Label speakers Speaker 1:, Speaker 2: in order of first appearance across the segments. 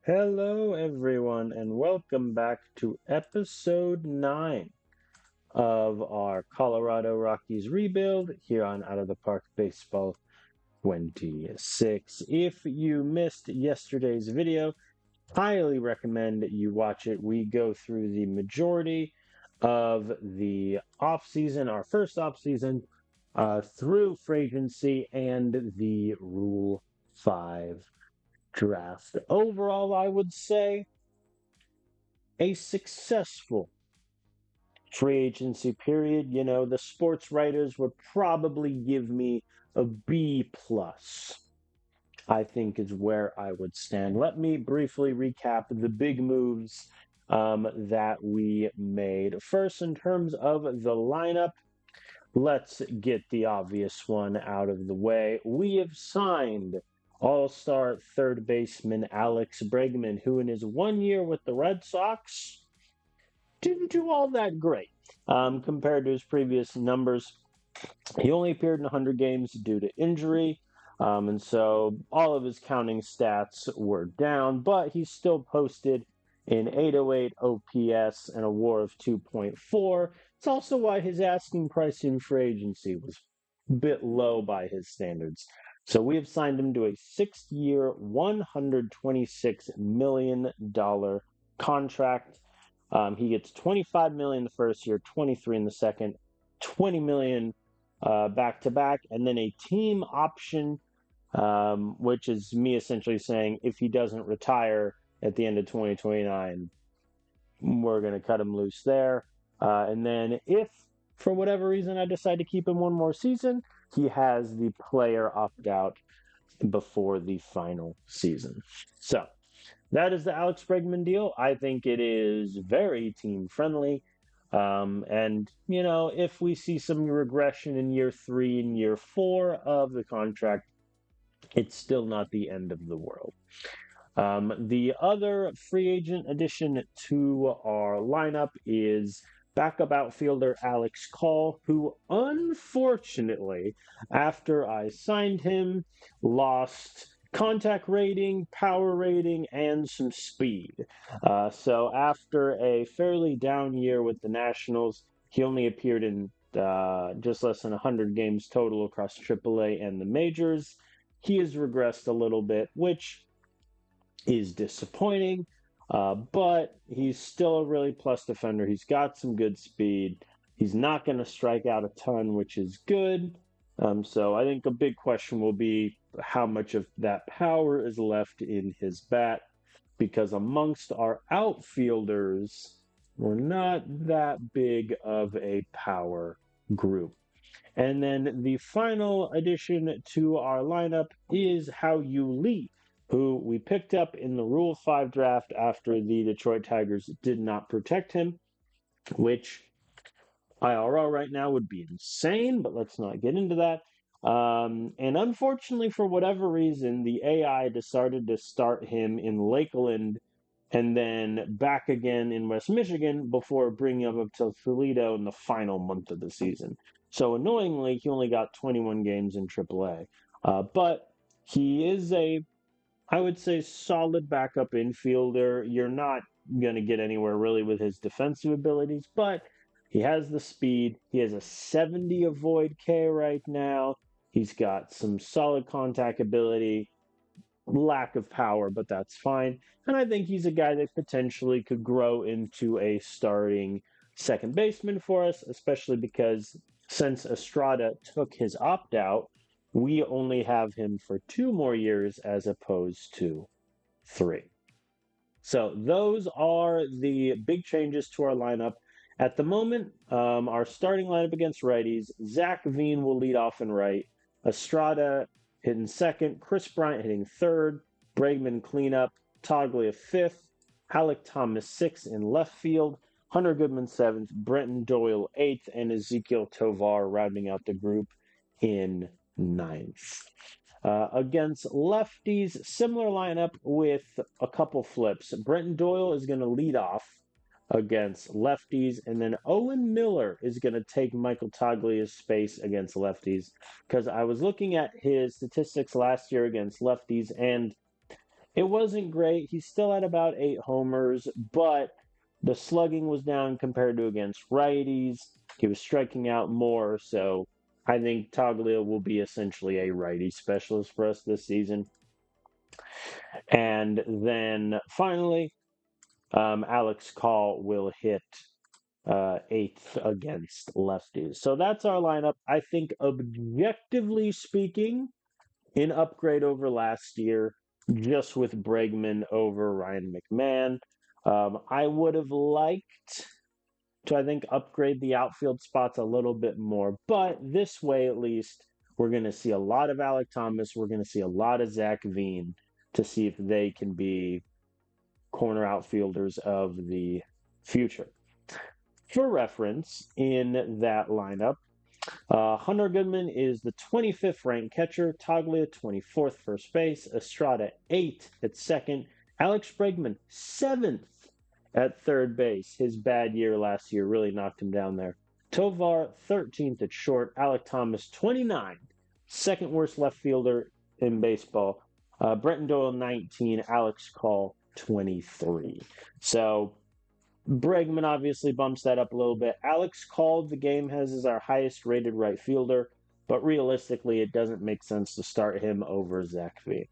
Speaker 1: Hello, everyone, and welcome back to episode 9 of our Colorado Rockies rebuild here on Out of the Park Baseball 26. If you missed yesterday's video, highly recommend you watch it. We go through the majority of the offseason, our first offseason, through free agency and the Rule 5 draft. Overall, I would say a successful free agency period. The sports writers would probably give me a B plus. I think is where I would stand. Let me briefly recap the big moves that we made. First, in terms of the lineup, let's get the obvious one out of the way. We have signed all-star third baseman Alex Bregman, who in his 1 year with the Red Sox didn't do all that great compared to his previous numbers. He only appeared in 100 games due to injury, and so all of his counting stats were down, but he still posted an 808 OPS and a WAR of 2.4. It's also why his asking price in free agency was a bit low by his standards. So we have signed him to a 6-year, $126 million contract. He gets 25 million the first year, 23 in the second, 20 million back to back, and then a team option, which is me essentially saying if he doesn't retire at the end of 2029, we're going to cut him loose there. And then if for whatever reason I decide to keep him one more season, he has the player opt out before the final season. So that is the Alex Bregman deal. I think it is very team friendly. If we see some regression in year 3 and year 4 of the contract, it's still not the end of the world. The other free agent addition to our lineup is backup outfielder Alex Call, who unfortunately, after I signed him, lost contact rating, power rating, and some speed. So after a fairly down year with the Nationals, he only appeared in just less than 100 games total across AAA and the majors. He has regressed a little bit, which is disappointing, but he's still a really plus defender. He's got some good speed. He's not going to strike out a ton, which is good. So I think a big question will be how much of that power is left in his bat, because amongst our outfielders, we're not that big of a power group. And then the final addition to our lineup is Hao-Yu Lee, who we picked up in the Rule 5 draft after the Detroit Tigers did not protect him, which IRL right now would be insane, but let's not get into that. And unfortunately, for whatever reason, the AI decided to start him in Lakeland and then back again in West Michigan before bringing him up to Toledo in the final month of the season. So annoyingly, he only got 21 games in AAA. But he is I would say, solid backup infielder. You're not going to get anywhere really with his defensive abilities, but he has the speed. He has a 70 avoid K right now. He's got some solid contact ability, lack of power, but that's fine. And I think he's a guy that potentially could grow into a starting second baseman for us, especially because since Estrada took his opt out, we only have him for 2 more years as opposed to 3. So those are the big changes to our lineup. At the moment, our starting lineup against righties, Zach Veen will lead off in right, Estrada hitting second, Chris Bryant hitting third, Bregman cleanup, Toglia fifth, Alec Thomas sixth in left field, Hunter Goodman seventh, Brenton Doyle eighth, and Ezekiel Tovar rounding out the group in ninth. Against lefties, similar lineup with a couple flips. Brenton Doyle is going to lead off against lefties, and then Owen Miller is going to take Michael Taglia's space against lefties, because I was looking at his statistics last year against lefties, and It wasn't great. He still had about 8 homers, but the slugging was down compared to against righties. He was striking out more, so I think Toglia will be essentially a righty specialist for us this season. And then finally, Alex Call will hit eighth against lefties. So that's our lineup. I think, objectively speaking, an upgrade over last year, just with Bregman over Ryan McMahon. I would have liked to, I think, upgrade the outfield spots a little bit more, but this way, at least, we're going to see a lot of Alec Thomas. We're going to see a lot of Zach Veen to see if they can be corner outfielders of the future. For reference, in that lineup, Hunter Goodman is the 25th ranked catcher, Toglia 24th first base, Estrada 8th at second, Alex Bregman 7th at third base. His bad year last year really knocked him down there. Tovar 13th at short, Alec Thomas 29th, second worst left fielder in baseball. Brenton Doyle 19, Alex Call 23. So Bregman obviously bumps that up a little bit. Alex Call, the game has as our highest rated right fielder, but realistically, it doesn't make sense to start him over Zach V.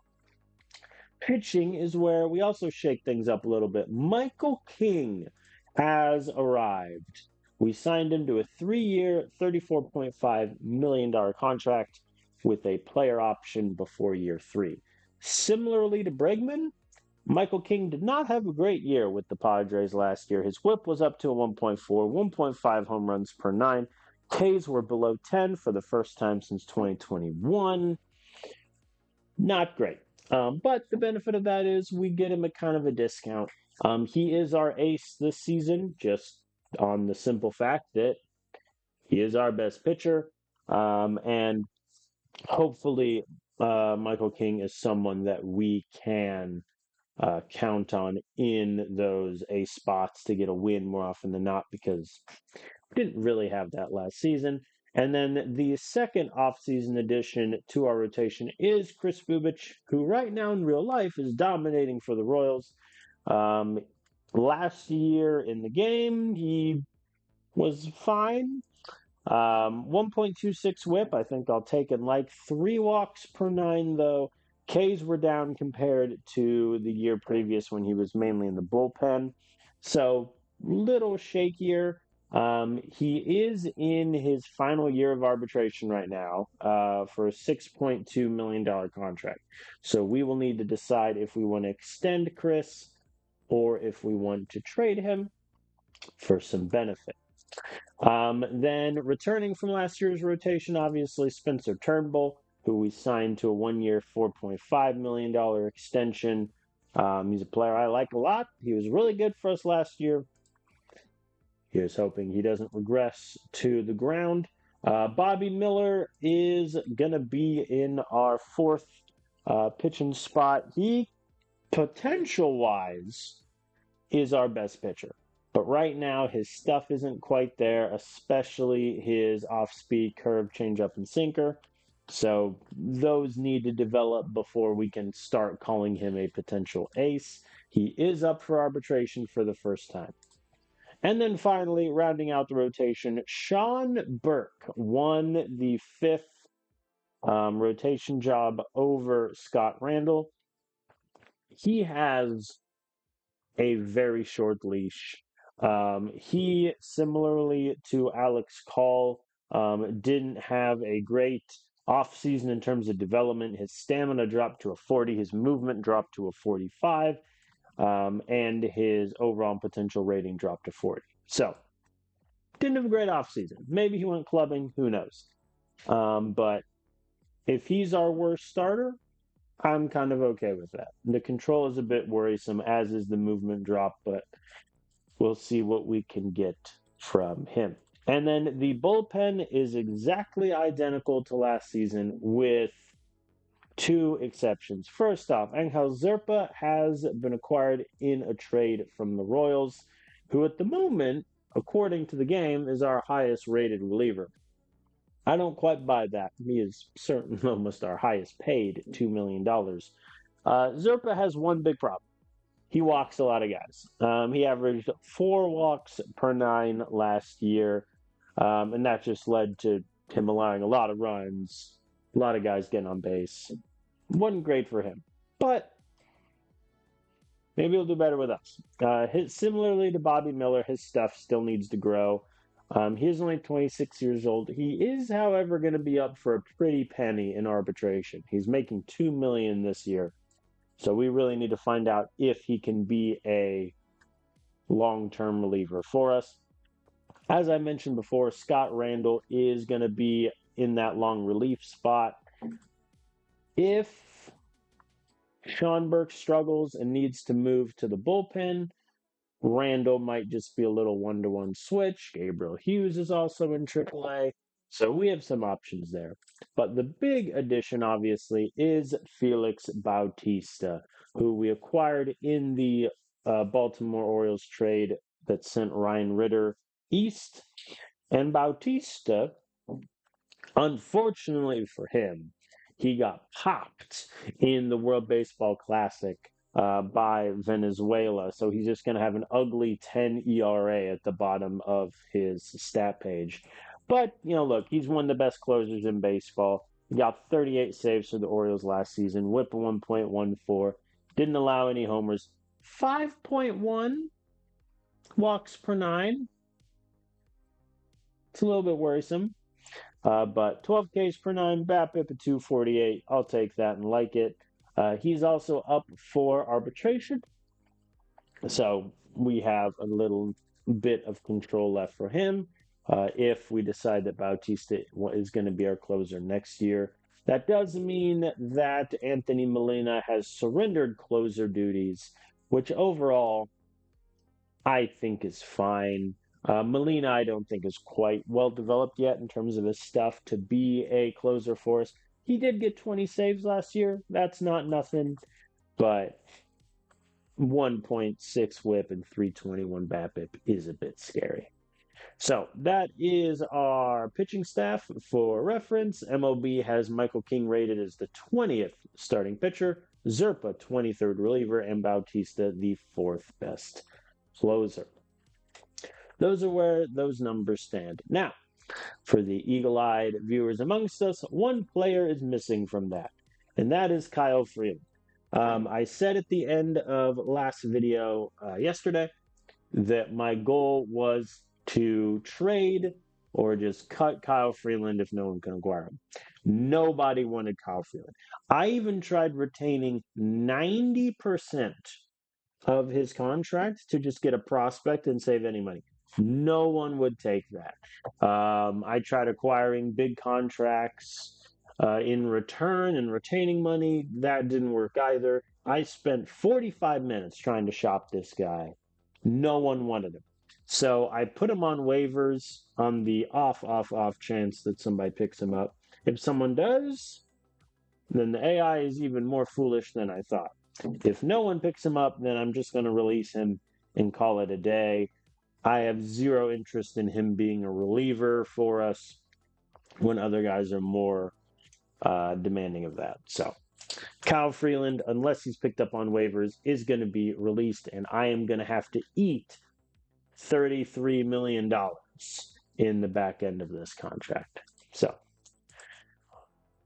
Speaker 1: Pitching is where we also shake things up a little bit. Michael King has arrived. We signed him to a 3-year, $34.5 million contract with a player option before year 3. Similarly to Bregman, Michael King did not have a great year with the Padres last year. His whip was up to a 1.4, 1.5 home runs per 9. Ks were below 10 for the first time since 2021. Not great. But the benefit of that is we get him at kind of a discount. He is our ace this season, just on the simple fact that he is our best pitcher. And hopefully, Michael King is someone that we can count on in those ace spots to get a win more often than not, because we didn't really have that last season. And then the second offseason addition to our rotation is Chris Bubich, who right now in real life is dominating for the Royals. Last year in the game, he was fine. 1.26 whip, I think I'll take it like 3 walks per 9, though. Ks were down compared to the year previous when he was mainly in the bullpen. So, little shakier. He is in his final year of arbitration right now for a $6.2 million contract. So, we will need to decide if we want to extend Chris or if we want to trade him for some benefit. Then returning from last year's rotation, obviously Spencer Turnbull, who we signed to a 1-year, $4.5 million extension. He's a player I like a lot. He was really good for us last year. Here's hoping he doesn't regress to the ground. Bobby Miller is going to be in our 4th pitching spot. He, potential-wise, is our best pitcher. But right now, his stuff isn't quite there, especially his off-speed curve, changeup, and sinker. So those need to develop before we can start calling him a potential ace. He is up for arbitration for the first time. And then finally, rounding out the rotation, Sean Burke won the 5th rotation job over Scott Randall. He has a very short leash. He, similarly to Alex Call, didn't have a great offseason in terms of development. His stamina dropped to a 40, his movement dropped to a 45, and his overall potential rating dropped to 40. So, didn't have a great offseason. Maybe he went clubbing, who knows. But if he's our worst starter, I'm kind of okay with that. The control is a bit worrisome, as is the movement drop, but we'll see what we can get from him. And then the bullpen is exactly identical to last season with 2 exceptions. First off, Angel Zerpa has been acquired in a trade from the Royals, who at the moment, according to the game, is our highest rated reliever. I don't quite buy that. He is certainly almost our highest paid, $2 million Zerpa has one big problem. He walks a lot of guys. He averaged 4 walks per 9 last year, and that just led to him allowing a lot of runs, a lot of guys getting on base. Wasn't great for him, but maybe he'll do better with us. Similarly to Bobby Miller, his stuff still needs to grow. He is only 26 years old. He is, however, going to be up for a pretty penny in arbitration. He's making $2 million this year. So we really need to find out if he can be a long-term reliever for us. As I mentioned before, Scott Randall is going to be in that long relief spot. If Sean Burke struggles and needs to move to the bullpen, Randall might just be a little one-to-one switch. Gabriel Hughes is also in AAA. So we have some options there. But the big addition, obviously, is Felix Bautista, who we acquired in the Baltimore Orioles trade that sent Ryan Ritter east. And Bautista, unfortunately for him, he got popped in the World Baseball Classic by Venezuela. So he's just going to have an ugly 10 ERA at the bottom of his stat page. But, look, he's one of the best closers in baseball. He got 38 saves for the Orioles last season, whip 1.14, didn't allow any homers, 5.1 walks per 9. It's a little bit worrisome. But 12 Ks per 9, BABIP at 248. I'll take that and like it. He's also up for arbitration. So we have a little bit of control left for him if we decide that Bautista is going to be our closer next year. That does mean that Anthony Molina has surrendered closer duties, which overall I think is fine. Molina, I don't think is quite well developed yet in terms of his stuff to be a closer for us. He did get 20 saves last year. That's not nothing, but 1.6 whip and 321 BABIP is a bit scary. So that is our pitching staff for reference. MLB has Michael King rated as the 20th starting pitcher, Zerpa 23rd reliever, and Bautista the 4th best closer. Those are where those numbers stand. Now, for the eagle-eyed viewers amongst us, one player is missing from that, and that is Kyle Freeland. I said at the end of last video yesterday that my goal was to trade or just cut Kyle Freeland if no one can acquire him. Nobody wanted Kyle Freeland. I even tried retaining 90% of his contract to just get a prospect and save any money. No one would take that. I tried acquiring big contracts in return and retaining money. That didn't work either. I spent 45 minutes trying to shop this guy. No one wanted him. So I put him on waivers on the off chance that somebody picks him up. If someone does, then the AI is even more foolish than I thought. If no one picks him up, then I'm just going to release him and call it a day. I have zero interest in him being a reliever for us when other guys are more demanding of that. So Kyle Freeland, unless he's picked up on waivers, is going to be released, and I am going to have to eat $33 million in the back end of this contract. So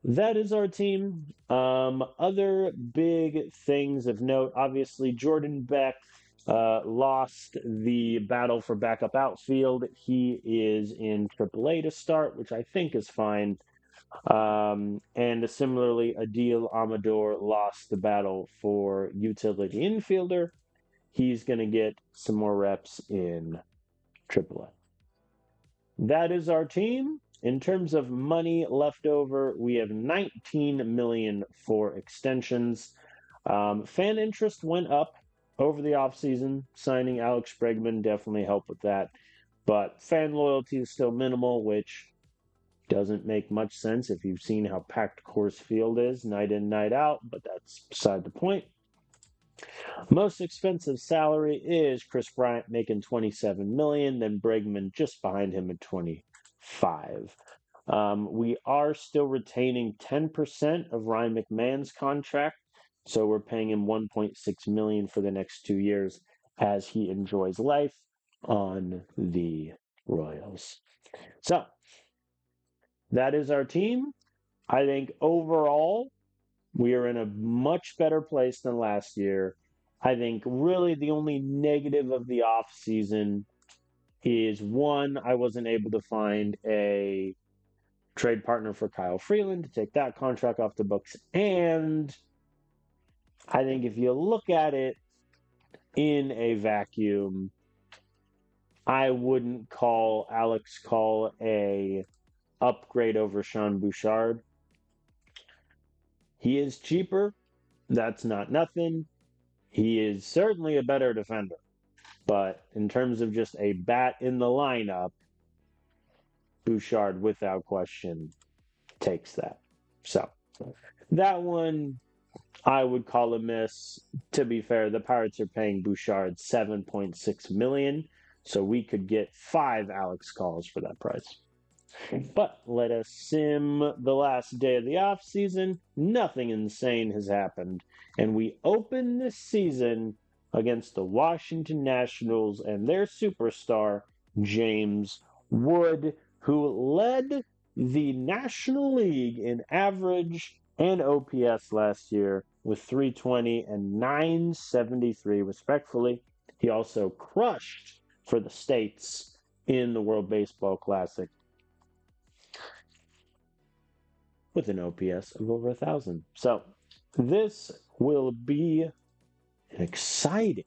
Speaker 1: that is our team. Other big things of note, obviously, Jordan Beck lost the battle for backup outfield. He is in AAA to start, which I think is fine. And similarly, Adil Amador lost the battle for utility infielder. He's going to get some more reps in AAA. That is our team. In terms of money left over, we have $19 million for extensions. Fan interest went up over the offseason. Signing Alex Bregman definitely helped with that. But fan loyalty is still minimal, which doesn't make much sense if you've seen how packed Coors Field is night in, night out, but that's beside the point. Most expensive salary is Chris Bryant making $27 million, then Bregman just behind him at $25 million. We are still retaining 10% of Ryan McMahon's contract. So we're paying him $1.6 million for the next 2 years as he enjoys life on the Royals. So that is our team. I think overall we are in a much better place than last year. I think really the only negative of the off season is one, I wasn't able to find a trade partner for Kyle Freeland to take that contract off the books. And I think if you look at it in a vacuum, I wouldn't call Alex Call a upgrade over Sean Bouchard. He is cheaper. That's not nothing. He is certainly a better defender. But in terms of just a bat in the lineup, Bouchard, without question, takes that. So that one I would call a miss. To be fair, the Pirates are paying Bouchard $7.6 million, so we could get 5 Alex Calls for that price. But let us sim the last day of the offseason. Nothing insane has happened. And we open this season against the Washington Nationals and their superstar, James Wood, who led the National League in average and OPS last year with 320 and 973, respectfully. He also crushed for the States in the World Baseball Classic with an OPS of over 1,000. So this will be an exciting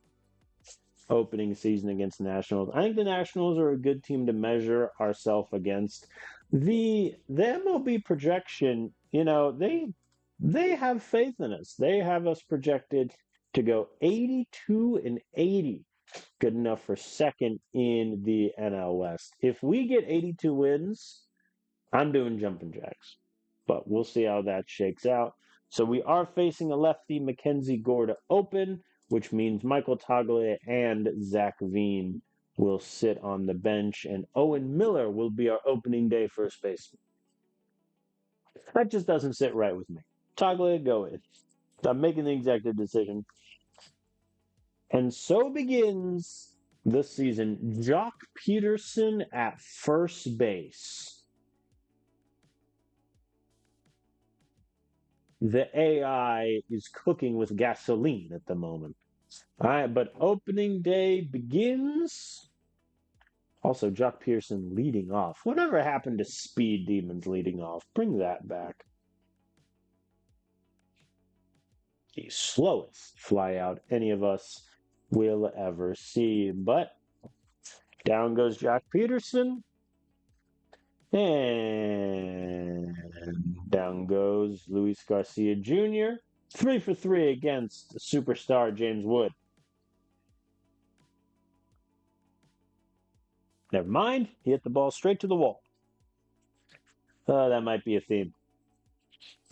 Speaker 1: opening season against the Nationals. I think the Nationals are a good team to measure ourselves against. The MLB projection, they have faith in us. They have us projected to go 82-80. Good enough for second in the NL West. If we get 82 wins, I'm doing jumping jacks. But we'll see how that shakes out. So we are facing a lefty, Mackenzie Gore, to open, which means Michael Toglia and Zach Veen will sit on the bench, and Owen Miller will be our opening day first baseman. That just doesn't sit right with me. Toglia, go in. I'm making the executive decision. And so begins the season. Jock Peterson at first base. The AI is cooking with gasoline at the moment. All right, but opening day begins. Also, Jock Pearson leading off. Whatever happened to Speed Demons leading off? Bring that back. The slowest flyout any of us will ever see. But down goes Jock Peterson. And down goes Luis Garcia Jr. 3 for 3 against superstar James Wood. Never mind. He hit the ball straight to the wall. That might be a theme.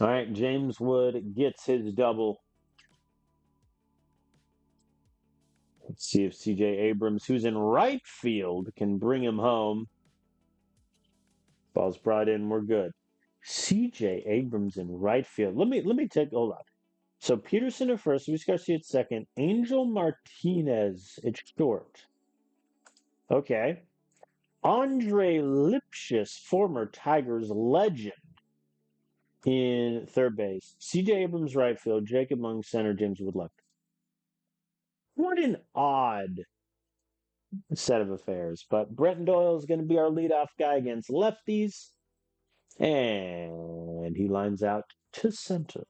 Speaker 1: All right, James Wood gets his double. Let's see if CJ Abrams, who's in right field, can bring him home. Ball's brought in. We're good. CJ Abrams in right field. Let me hold on. So Peterson at first, Luis Garcia at second, Angel Martinez at short. Okay. Andre Lipschitz, former Tigers legend, in third base. CJ Abrams right field, Jacob Mung center, James Wood left. What an odd set of affairs. But Bretton Doyle is going to be our leadoff guy against lefties. And he lines out to center.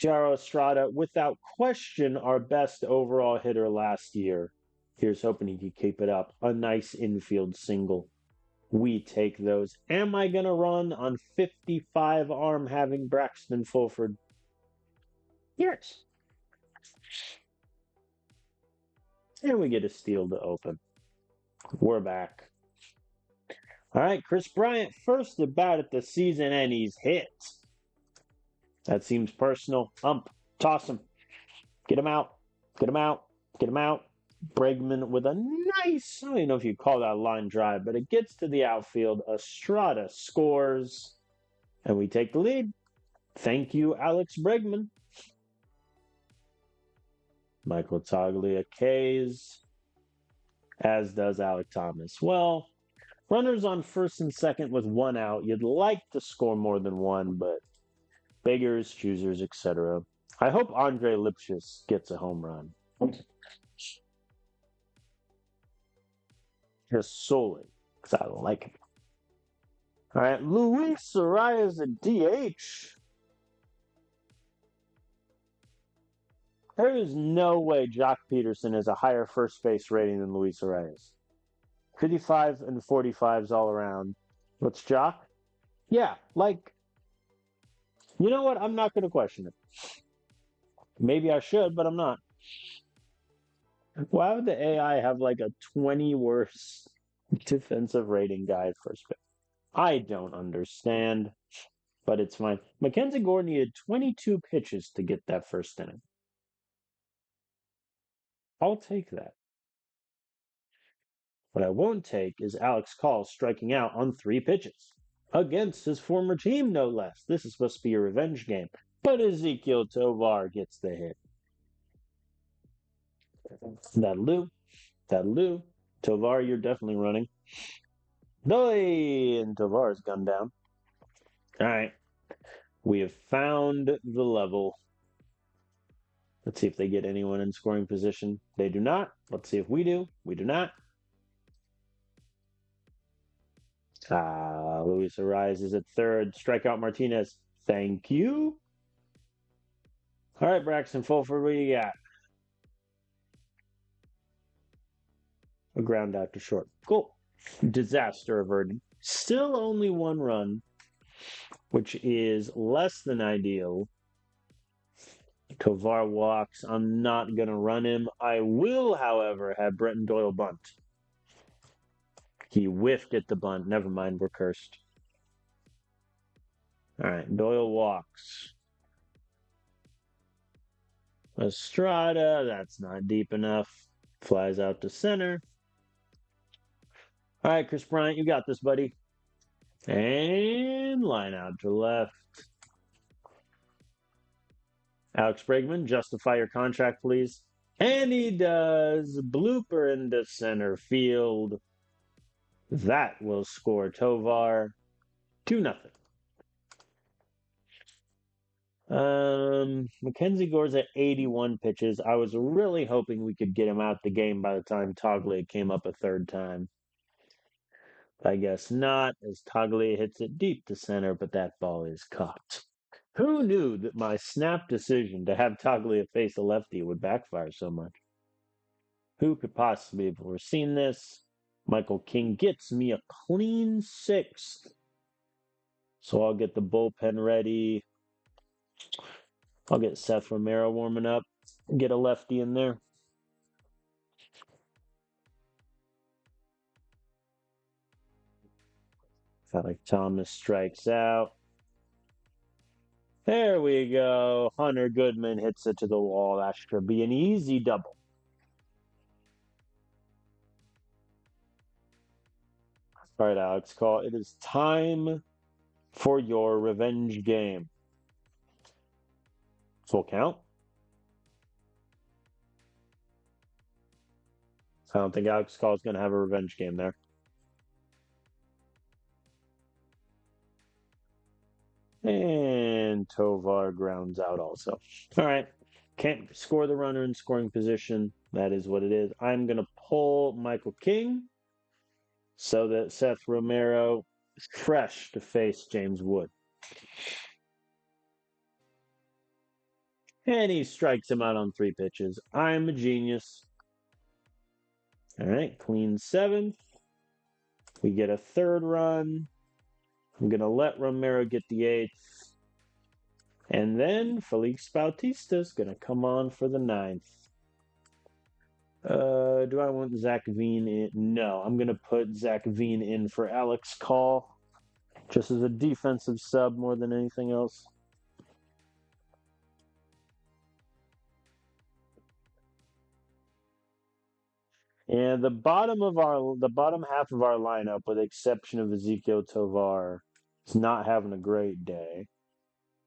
Speaker 1: Jaro Estrada, without question, our best overall hitter last year. Here's hoping he can keep it up. A nice infield single. We take those. Am I going to run on 55 arm having Braxton Fulford? Yes. And we get a steal to open. We're back. All right, Chris Bryant, first at bat at the season, and he's hit. That seems personal. Toss him. Get him out. Get him out. Get him out. Bregman with a nice, I don't even know if you call that a line drive, but it gets to the outfield. Estrada scores, and we take the lead. Thank you, Alex Bregman. Michael Toglia K's, as does Alec Thomas. Well, runners on first and second with one out. You'd like to score more than one, but beggars, choosers, etc. I hope Andre Lipschitz gets a home run. Just solely because I don't like him. All right, Luis Arias at DH. There is no way Jock Peterson has a higher first base rating than Luis Arias. 55 and 45s all around. What's Jock? Yeah, like, you know what? I'm not going to question it. Maybe I should, but I'm not. Why would the AI have like a 20 worse defensive rating guy at first base? I don't understand, but it's fine. Mackenzie Gore needed 22 pitches to get that first inning. I'll take that. What I won't take is Alex Call striking out on 3 pitches. Against his former team, no less. This is supposed to be a revenge game. But Ezekiel Tovar gets the hit. That'll. Tovar, you're definitely running. Doy! And Tovar's gunned down. All right. We have found the level. Let's see if they get anyone in scoring position. They do not. Let's see if we do. We do not. Luis Arias is at third. Strikeout Martinez. Thank you. All right, Braxton Fulford, what do you got? A ground out to short. Cool. Disaster averted. Still only 1 run, which is less than ideal. Tovar walks. I'm not going to run him. I will, however, have Brenton Doyle bunt. He whiffed at the bunt. Never mind, we're cursed. All right, Doyle walks. Estrada, that's not deep enough. Flies out to center. All right, Chris Bryant, you got this, buddy. And line out to left. Alex Bregman, justify your contract, please. And he does. Blooper into center field. That will score Tovar 2-0. Mackenzie Gore's at 81 pitches. I was really hoping we could get him out the game by the time Toglia came up a third time. I guess not, as Toglia hits it deep to center, but that ball is caught. Who knew that my snap decision to have Toglia face a lefty would backfire so much? Who could possibly have foreseen this? Michael King gets me a clean 6th. So I'll get the bullpen ready. I'll get Seth Romero warming up. Get a lefty in there. Alec Thomas strikes out. There we go. Hunter Goodman hits it to the wall. That should be an easy double. All right, Alex Call. It is time for your revenge game. Full count. I don't think Alex Call is going to have a revenge game there. And Tovar grounds out also. All right. Can't score the runner in scoring position. That is what it is. I'm going to pull Michael King so that Seth Romero is fresh to face James Wood. And he strikes him out on 3 pitches. I'm a genius. All right. Clean 7th. We get a 3rd run. I'm going to let Romero get the 8th. And then Felix Bautista is going to come on for the 9th. Do I want Zach Veen in? No, I'm going to put Zach Veen in for Alex Call, just as a defensive sub more than anything else. And the bottom half of our lineup, with the exception of Ezekiel Tovar, is not having a great day.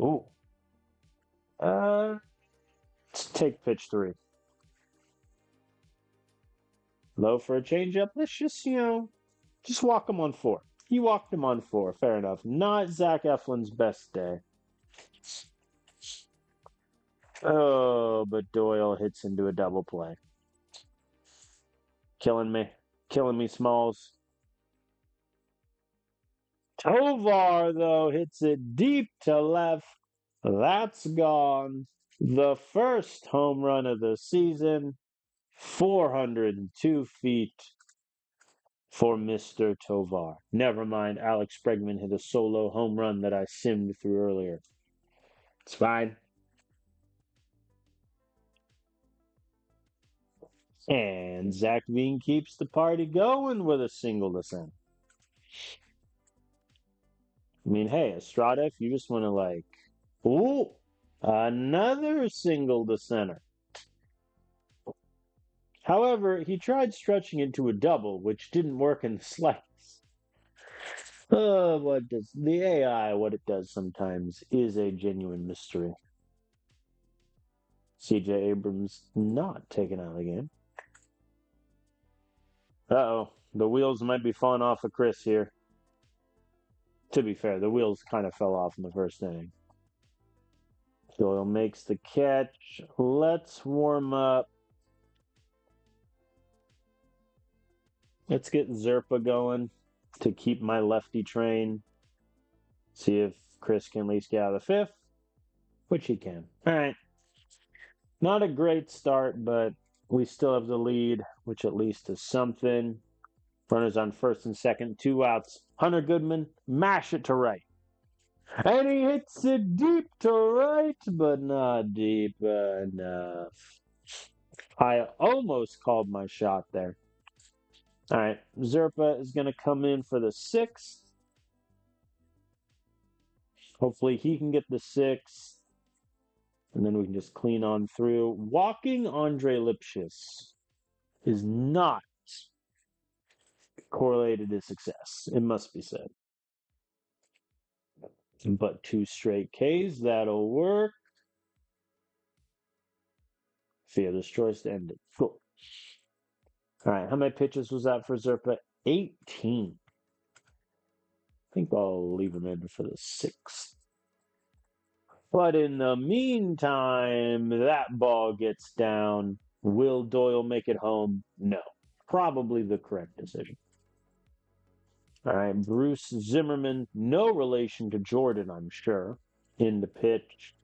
Speaker 1: Ooh. Let's take pitch 3. Low for a changeup. Let's just walk him on 4. He walked him on 4. Fair enough. Not Zach Eflin's best day. Oh, but Doyle hits into a double play. Killing me. Killing me, Smalls. Tovar, though, hits it deep to left. That's gone. The first home run of the season. 402 feet for Mr. Tovar. Never mind, Alex Bregman hit a solo home run that I simmed through earlier. It's fine. And Zach Veen keeps the party going with a single to center. I mean, hey, Estrada, if you just want to ooh, another single to center. However, he tried stretching into a double, which didn't work in the slightest. What does the AI, what it does sometimes, is a genuine mystery. CJ Abrams not taken out of the game. Uh-oh, the wheels might be falling off of Chris here. To be fair, the wheels kind of fell off in the first inning. Doyle makes the catch. Let's warm up. Let's get Zerpa going to keep my lefty train. See if Chris can at least get out of the 5th, which he can. All right. Not a great start, but we still have the lead, which at least is something. Runners on first and second, 2 outs. Hunter Goodman, mash it to right. And he hits it deep to right, but not deep enough. I almost called my shot there. All right, Zerpa is going to come in for the 6th. Hopefully he can get the 6th. And then we can just clean on through. Walking Andre Lipschitz is not correlated to success. It must be said. But 2 straight Ks, that'll work. Fielder's choice to end it. Cool. All right, how many pitches was that for Zerpa? 18. I think I'll leave him in for the 6th. But in the meantime, that ball gets down. Will Doyle make it home? No. Probably the correct decision. All right, Bruce Zimmerman, no relation to Jordan, I'm sure, in the pitch.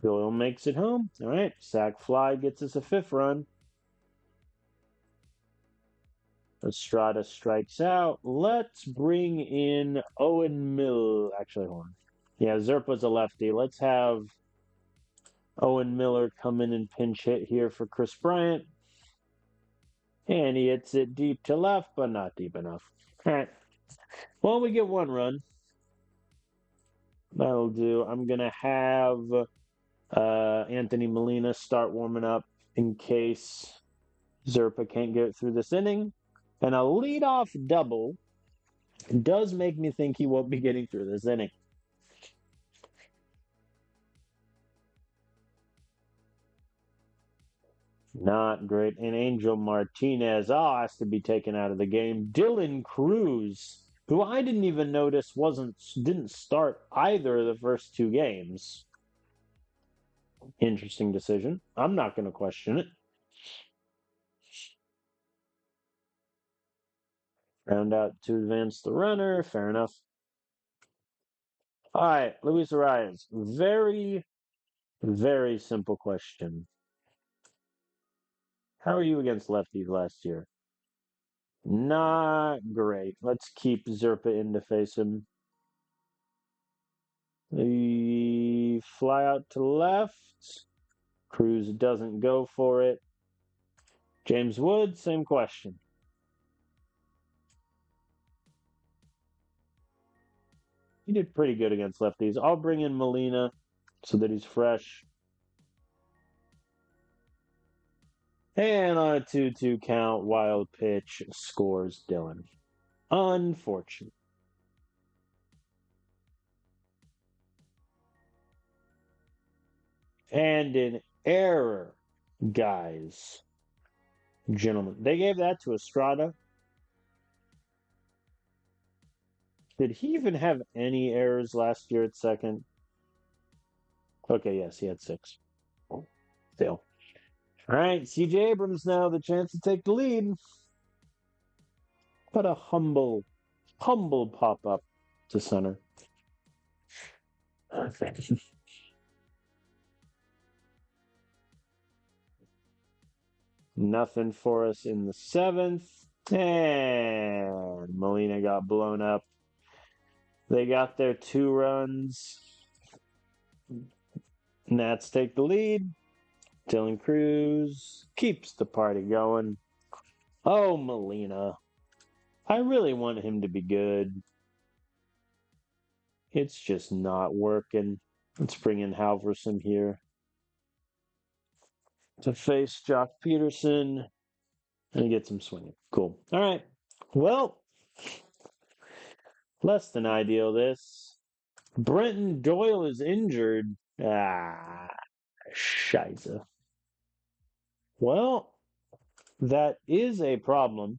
Speaker 1: Doyle makes it home. All right, sac fly gets us a 5th run. Estrada strikes out. Let's bring in Owen Miller. Actually, hold on. Yeah, Zerpa's a lefty. Let's have Owen Miller come in and pinch hit here for Chris Bryant. And he hits it deep to left, but not deep enough. All right. Well, we get 1 run. That'll do. I'm going to have Anthony Molina start warming up in case Zerpa can't get through this inning. And a leadoff double does make me think he won't be getting through this inning. Not great. And Angel Martinez has to be taken out of the game. Dylan Cruz, who I didn't even notice didn't start either of the first 2 games. Interesting decision. I'm not going to question it. Round out to advance the runner. Fair enough. All right, Luis Arias. Very, very simple question. How are you against lefties last year? Not great. Let's keep Zerpa in to face him. The fly out to left. Cruz doesn't go for it. James Wood, same question. He did pretty good against lefties. I'll bring in Molina so that he's fresh. And on a 2-2 count, wild pitch scores Dylan. Unfortunate. And an error, guys. Gentlemen. They gave that to Estrada. Did he even have any errors last year at second? Okay, yes, he had 6. Still. All right, CJ Abrams now the chance to take the lead. But a humble pop up to center. Nothing for us in the 7th. And Molina got blown up. They got their 2 runs. Nats take the lead. Dylan Cruz keeps the party going. Oh, Molina. I really want him to be good. It's just not working. Let's bring in Halverson here to face Jock Peterson and get some swinging. Cool. All right. Well, less than ideal this. Brenton Doyle is injured. Scheiße. Well, that is a problem.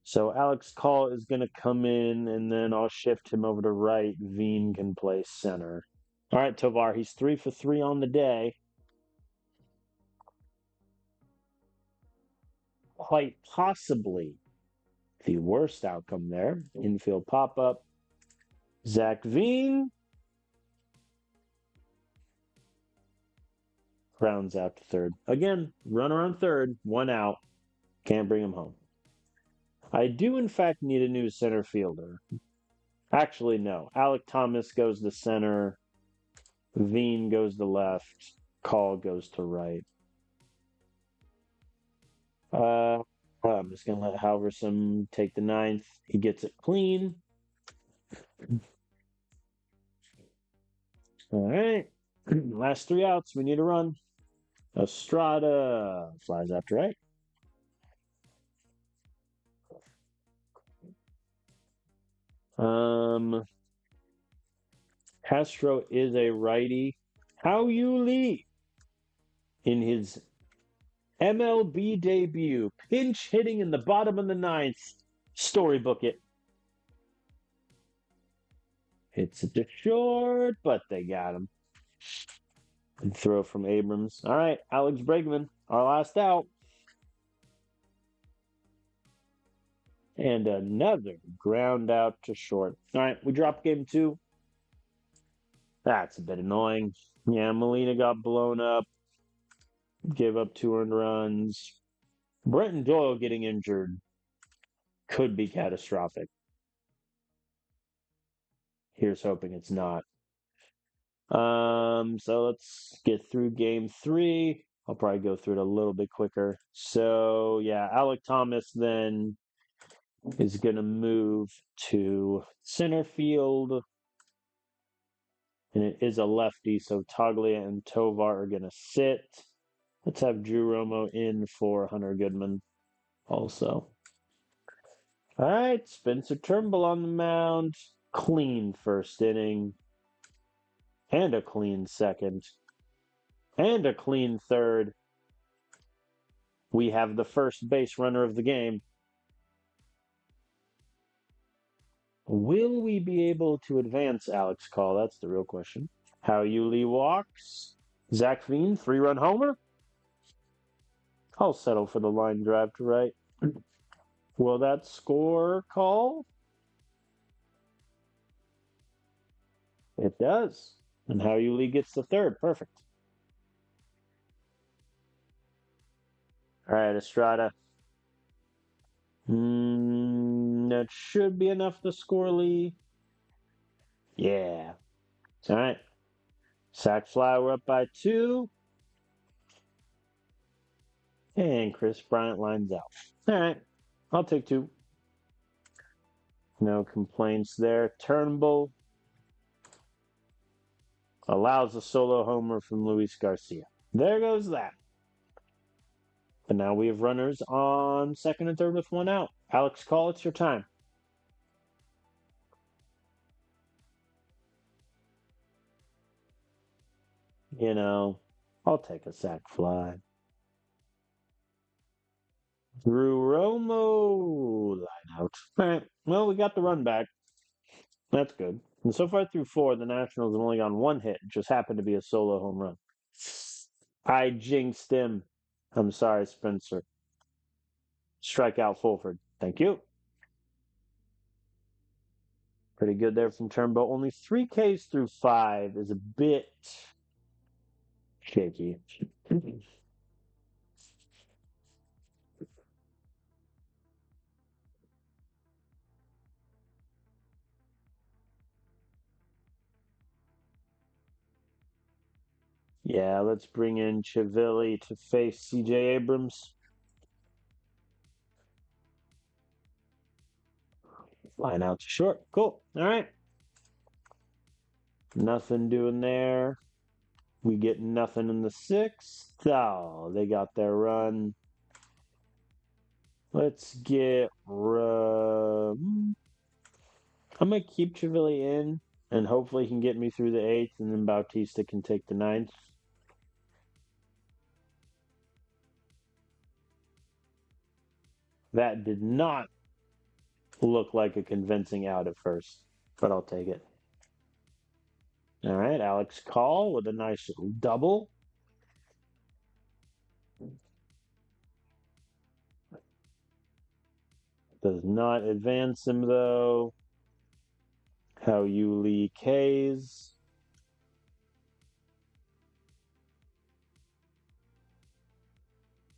Speaker 1: So Alex Call is going to come in, and then I'll shift him over to right. Veen can play center. All right, Tovar, he's 3 for 3 on the day. Quite possibly the worst outcome there. Infield pop-up. Zach Veen grounds out to third. Again, runner on third, 1 out. Can't bring him home. I do, in fact, need a new center fielder. Actually, no. Alec Thomas goes to center. Veen goes to left. Call goes to right. I'm just going to let Halverson take the 9th. He gets it clean. All right. Last 3 outs. We need a run. Estrada flies after right. Castro is a righty. How you Lee in his MLB debut, pinch hitting in the bottom of the 9th. Storybook it. It's a short, but they got him. And throw from Abrams. All right, Alex Bregman, our last out. And another ground out to short. All right, we drop game 2. That's a bit annoying. Yeah, Molina got blown up. Gave up 2 earned runs. Brenton Doyle getting injured could be catastrophic. Here's hoping it's not. So let's get through game 3. I'll probably go through it a little bit quicker. So yeah, Alec Thomas then is going to move to center field. And it is a lefty, so Toglia and Tovar are going to sit. Let's have Drew Romo in for Hunter Goodman also. All right, Spencer Turnbull on the mound. Clean first inning. And a clean second. And a clean third. We have the first base runner of the game. Will we be able to advance Alex Call? That's the real question. How Yuli walks. Zach Veen, 3-run homer. I'll settle for the line drive to right. Will that score Call? It does. And How Yuli gets the third. Perfect. All right, Estrada. That should be enough to score Lee. Yeah. All right. Sack fly, we're up by 2. And Chris Bryant lines out. All right. I'll take 2. No complaints there. Turnbull allows a solo homer from Luis Garcia. There goes that. But now we have runners on second and third with one out. Alex Call, it's your time. You know, I'll take a sac fly. Drew Romo, line out. All right. Well, we got the run back. That's good. And so far through four, the Nationals have only gone one hit. It just happened to be a solo home run. I jinxed him. I'm sorry, Spencer. Strikeout Fulford. Thank you. Pretty good there from Turnbow. Only 3 Ks through 5 is a bit shaky. Yeah, let's bring in Chivilli to face CJ Abrams. Line out to short. Cool. All right. Nothing doing there. We get nothing in the 6th. Oh, they got their run. Let's get. I'm going to keep Chivilli in, and hopefully he can get me through the 8th, and then Bautista can take the 9th. That did not look like a convincing out at first, but I'll take it. All right, Alex Call with a nice little double. Does not advance him, though. How you Lee K's.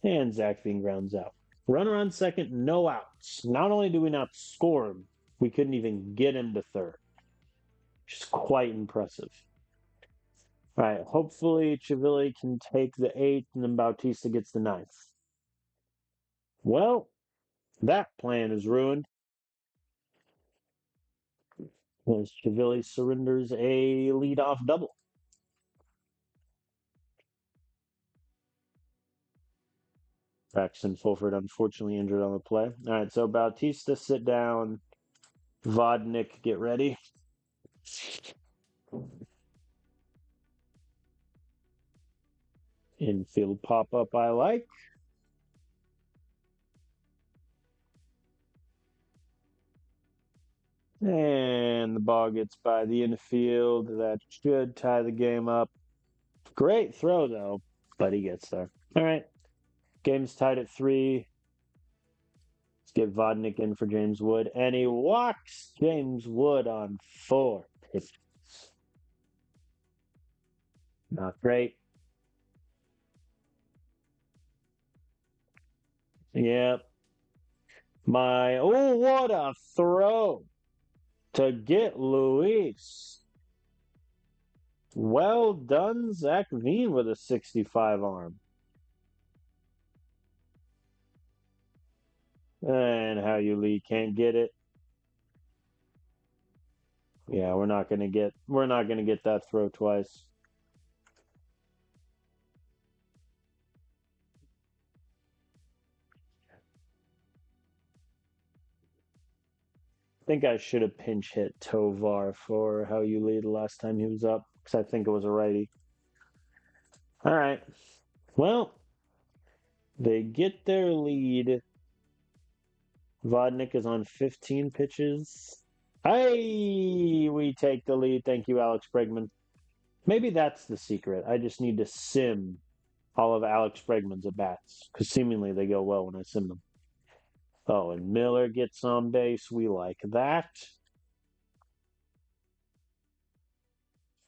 Speaker 1: And Zach Veen grounds out. Runner on second, no outs. Not only do we not score him, we couldn't even get him to third. Just quite impressive. All right, hopefully Chivilli can take the 8th and then Bautista gets the 9th. Well, that plan is ruined. As Chivilli surrenders a leadoff double. Braxton Fulford unfortunately injured on the play. All right, so Bautista, sit down. Vodnik, get ready. Infield pop-up I like. And the ball gets by the infield. That should tie the game up. Great throw, though, but he gets there. All right, game's tied at 3. Let's get Vodnik in for James Wood. And he walks James Wood on 4 pitches. Not great. Yep. Oh, what a throw to get Luis. Well done, Zach Veen with a 65 arm. And how you Lee can't get it. Yeah, we're not gonna get that throw twice. I think I should have pinch hit Tovar for how you Lee the last time he was up, because I think it was a righty. All right. Well, they get their lead. Vodnik is on 15 pitches. Hey, we take the lead. Thank you, Alex Bregman. Maybe that's the secret. I just need to sim all of Alex Bregman's at bats, because seemingly they go well when I sim them. Oh, and Miller gets on base. We like that.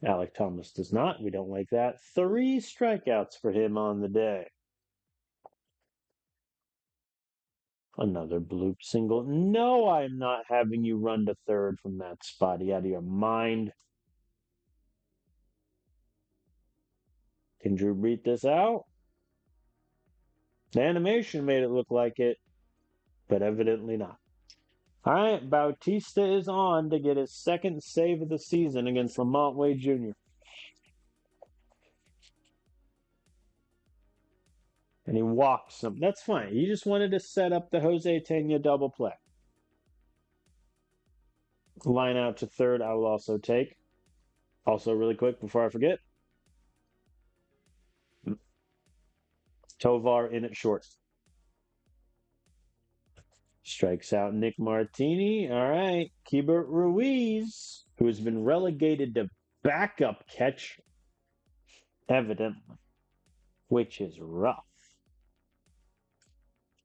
Speaker 1: Alec Thomas does not. We don't like that. 3 strikeouts for him on the day. Another bloop single. No, I'm not having you run to third from that spot. Are you out of your mind? Can Drew beat this out? The animation made it look like it, but evidently not. All right, Bautista is on to get his 2nd save of the season against Lamont Wade Jr. And he walks him. That's fine. He just wanted to set up the Jose Tena double play. Line out to third, I will also take. Also, really quick before I forget, Tovar in at short. Strikes out Nick Martini. All right. Keibert Ruiz, who has been relegated to backup catch, evidently, which is rough.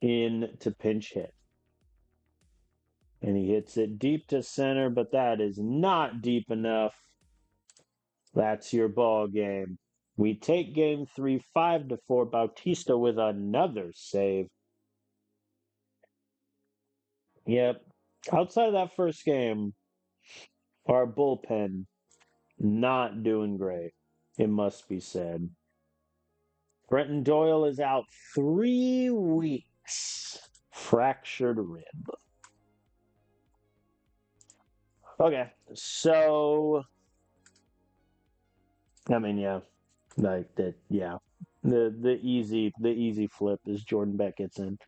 Speaker 1: In to pinch hit. And he hits it deep to center, but that is not deep enough. That's your ball game. We take game 3, 5-4. Bautista with another save. Yep. Outside of that first game, our bullpen not doing great, it must be said. Brenton Doyle is out 3 weeks. Fractured rib. Okay, so I mean, yeah, like that. Yeah, the easy flip is Jordan Beckett's in.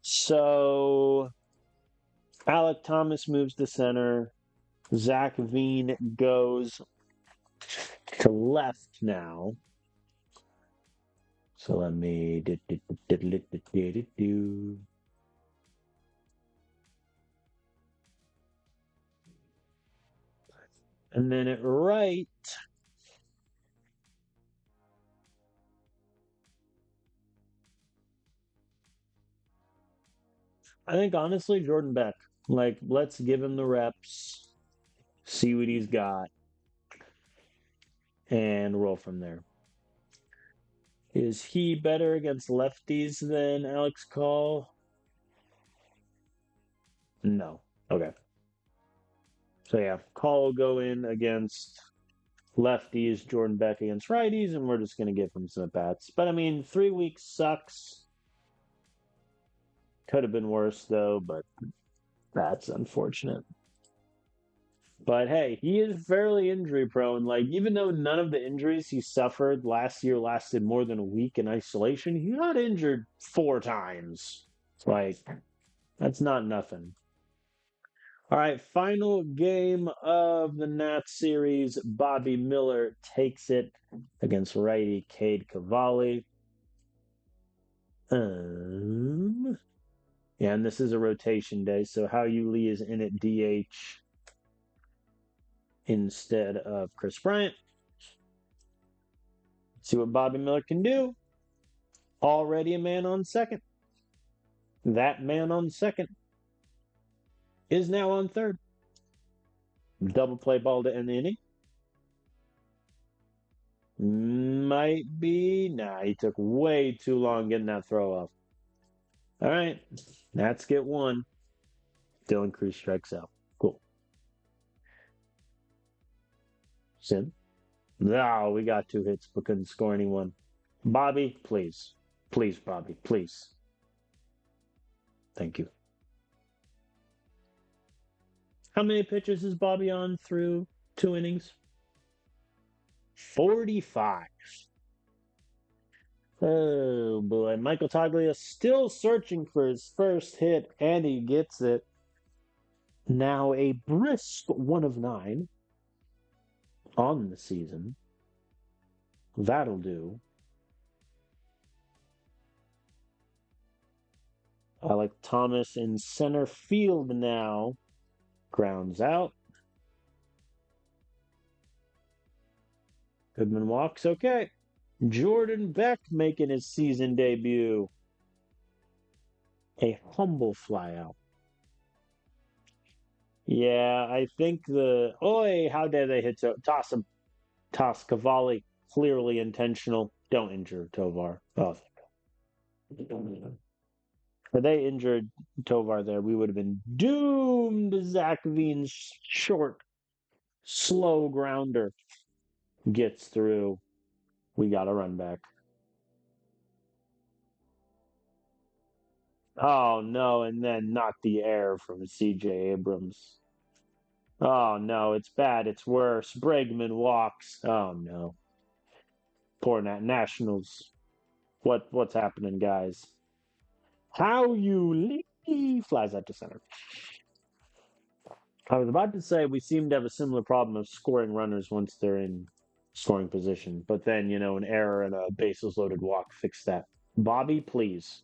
Speaker 1: So Alec Thomas moves to center. Zach Veen goes to left now. So let me and then at right. I think honestly, Jordan Beck. Like, let's give him the reps, see what he's got, and roll from there. Is he better against lefties than Alex Call? No. Okay. So yeah, Call will go in against lefties, Jordan Beck against righties, and we're just gonna give him some at bats. But I mean, 3 weeks sucks. Could have been worse though, but that's unfortunate. But hey, he is fairly injury prone. Like, even though none of the injuries he suffered last year lasted more than a week in isolation, he got injured 4 times. Like, that's not nothing. All right, final game of the Nats series. Bobby Miller takes it against righty Cade Cavalli. Yeah, and this is a rotation day, so Hao-Yu Lee is in at DH instead of Chris Bryant. See what Bobby Miller can do. Already a man on second. That man on second is now on third. Double play ball to end the inning. Might be. Nah, he took way too long getting that throw off. All right. Nats get 1. Dylan Cruz strikes out. Cool. Sim. No, we got 2 hits but couldn't score anyone. Bobby, please. Please, Bobby, please. Thank you. How many pitches is Bobby on through 2 innings? 45. Oh boy. Michael Toglia still searching for his first hit, and he gets it. Now a brisk 1 of 9 on the season. That'll do. Alec Thomas in center field now. Grounds out. Goodman walks. Okay. Jordan Beck making his season debut. A humble flyout. Yeah, I think the how dare they hit toss Cavalli, clearly intentional. Don't injure Tovar. Oh, if they injured Tovar there, we would have been doomed. Zach Veen's short, slow grounder gets through. We got a run back. Oh no, and then not the air from CJ Abrams. Oh no, it's bad, it's worse. Bregman walks. Oh no. Poor Nationals. What's happening, guys? How you flies out to center. I was about to say we seem to have a similar problem of scoring runners once they're in scoring position, but then, an error and a bases loaded walk fix that. Bobby, please.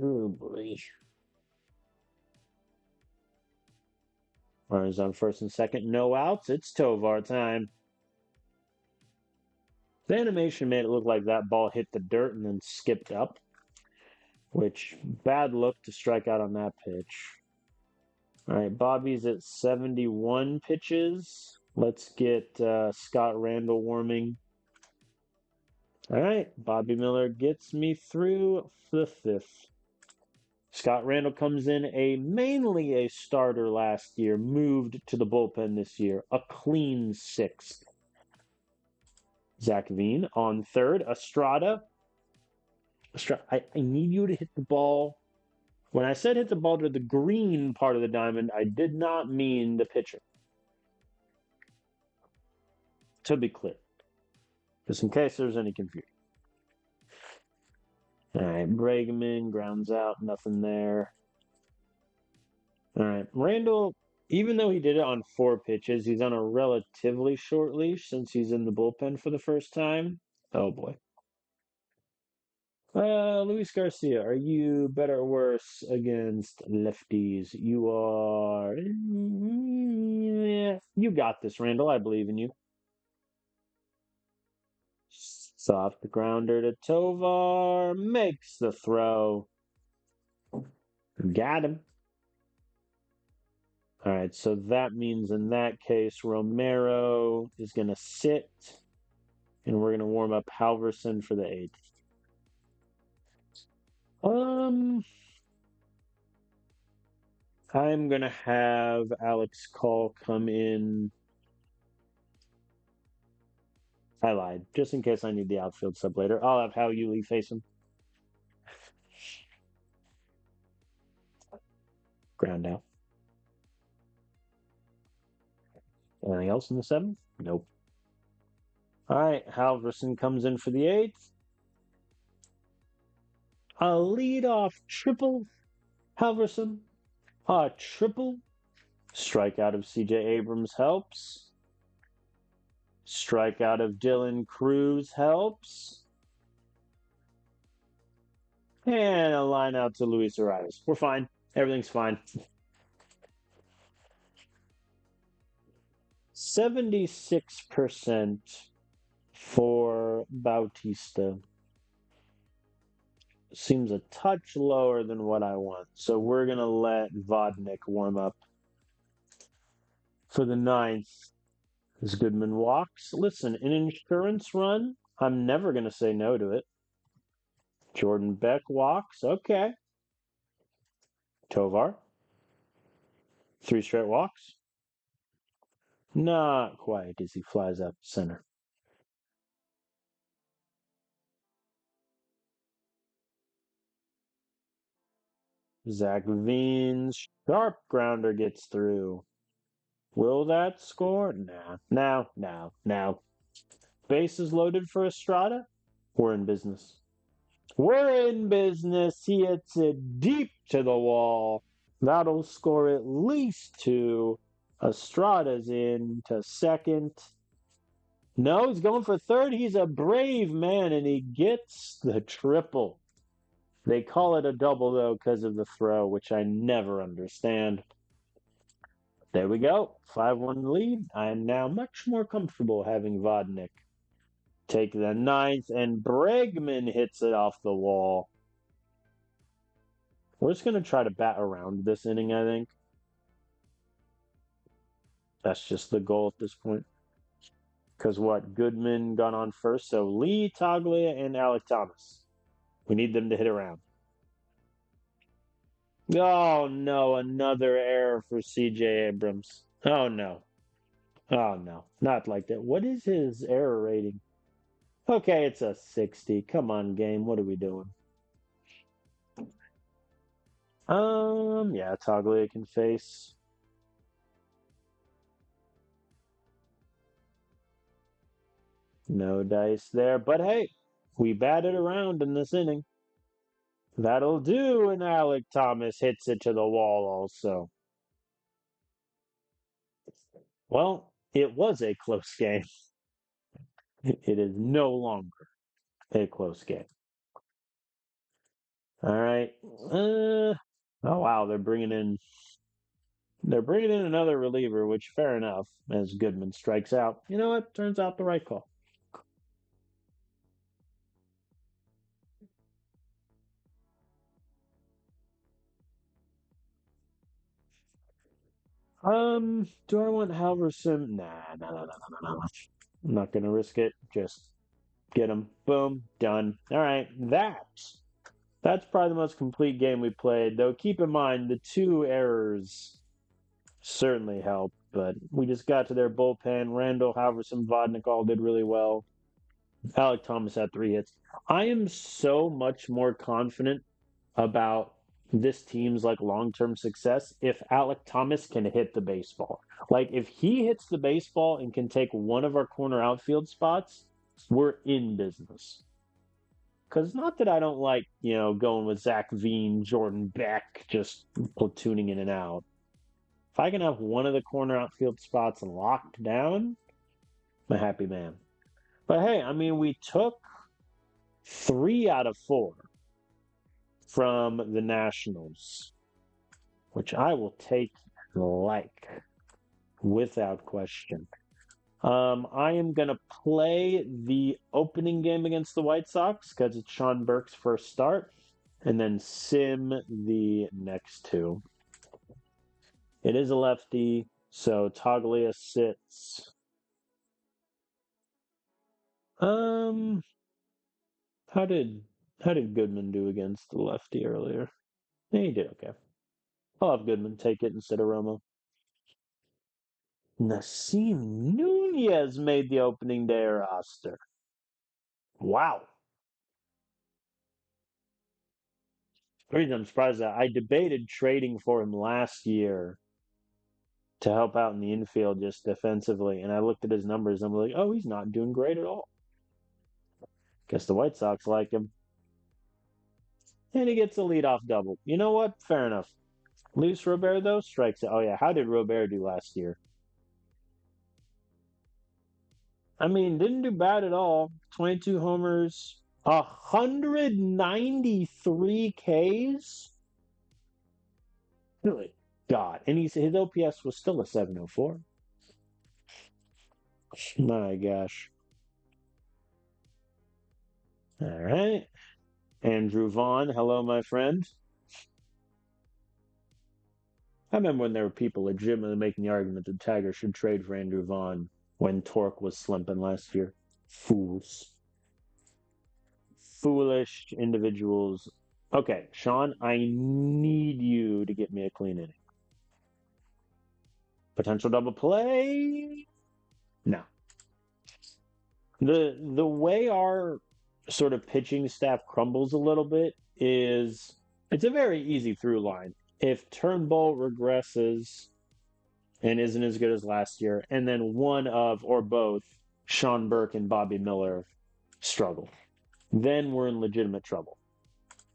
Speaker 1: Oh boy. Runners on first and second, no outs. It's Tovar time. The animation made it look like that ball hit the dirt and then skipped up, which bad look to strike out on that pitch. All right, Bobby's at 71 pitches. Let's get Scott Randall warming. All right, Bobby Miller gets me through the fifth. Scott Randall comes in mainly a starter last year, moved to the bullpen this year, a clean sixth. Zach Veen on third. Estrada. I need you to hit the ball. When I said hit the ball to the green part of the diamond, I did not mean the pitcher. To be clear, just in case there's any confusion. All right, Bregman grounds out, nothing there. All right, Randall, even though he did it on 4 pitches, he's on a relatively short leash since he's in the bullpen for the first time. Oh boy. Luis Garcia, are you better or worse against lefties? You are. Yeah, you got this, Randall. I believe in you. Soft grounder to Tovar. Makes the throw. Got him. All right, so that means in that case, Romero is going to sit, and we're going to warm up Halverson for the 8th. I'm going to have Alex Call come in. I lied. Just in case I need the outfield sub later, I'll have Hal Yuli face him. Ground out. Anything else in the 7th? Nope. All right, Halverson comes in for the 8th. A leadoff triple. Halverson. A triple. Strikeout of CJ Abrams helps. Strikeout of Dylan Cruz helps. And a line out to Luis Arias. We're fine. Everything's fine. 76% for Bautista. Seems a touch lower than what I want. So we're going to let Vodnik warm up for the 9th. As Goodman walks. Listen, an insurance run, I'm never going to say no to it. Jordan Beck walks. Okay. Tovar. 3 straight walks. Not quite as he flies up center. Zach Veen's sharp grounder gets through. Will that score? Nah. Now. Bases loaded for Estrada. We're in business. We're in business. He hits it deep to the wall. That'll score at least 2. Estrada's in to second. No, he's going for third. He's a brave man, and he gets the triple. They call it a double, though, because of the throw, which I never understand. There we go. 5-1 lead. I am now much more comfortable having Vodnik take the 9th, and Bregman hits it off the wall. We're just going to try to bat around this inning, I think. That's just the goal at this point. Because Goodman got on first, so Lee, Taglia, and Alec Thomas. We need them to hit around. Oh, no, another error for CJ Abrams. Oh, no. Not like that. What is his error rating? Okay, it's a 60. Come on, game. What are we doing? Yeah, Taglia can face. No dice there. But hey, we batted around in this inning. That'll do, and Alec Thomas hits it to the wall also. Well, it was a close game. It is no longer a close game. All right. Oh wow, they're bringing in another reliever, which fair enough, as Goodman strikes out. You know what? Turns out the right call. Do I want Halverson? Nah, no, no, no, no, no, no. I'm not gonna risk it. Just get him. Boom, done. All right, that's probably the most complete game we played. Though keep in mind the two errors certainly helped, but we just got to their bullpen. Randall, Halverson, Vodnik all did really well. Alec Thomas had 3 hits. I am so much more confident about this team's like long-term success if Alec Thomas can hit the baseball. Like if he hits the baseball and can take one of our corner outfield spots, we're in business. Because not that I don't like, going with Zach Veen, Jordan Beck, just platooning in and out. If I can have one of the corner outfield spots locked down, I'm a happy man. But hey, I mean, we took 3 out of 4 from the Nationals, which I will take like without question. I am going to play the opening game against the White Sox because it's Sean Burke's first start, and then sim the next 2. It is a lefty, so Toglia sits. Um, how did Goodman do against the lefty earlier? Yeah, he did okay. I'll have Goodman take it instead of Romo. Nasim Nunez made the opening day roster. Wow. The reason I'm surprised that I debated trading for him last year to help out in the infield just defensively, and I looked at his numbers and I'm like, oh, he's not doing great at all. Guess the White Sox like him. And he gets a leadoff double. You know what? Fair enough. Luis Robert, though, strikes out. Oh, yeah. How did Robert do last year? I mean, didn't do bad at all. 22 homers, 193 Ks. Really? God. And his OPS was still a 704. My gosh. All right. Andrew Vaughn. Hello, my friend. I remember when there were people legitimately making the argument that Tigers should trade for Andrew Vaughn when Torque was slumping last year. Fools. Foolish individuals. Okay, Sean, I need you to get me a clean inning. Potential double play? No. The way our sort of pitching staff crumbles a little bit is it's a very easy through line. If Turnbull regresses and isn't as good as last year, and then one of or both Sean Burke and Bobby Miller struggle, then we're in legitimate trouble.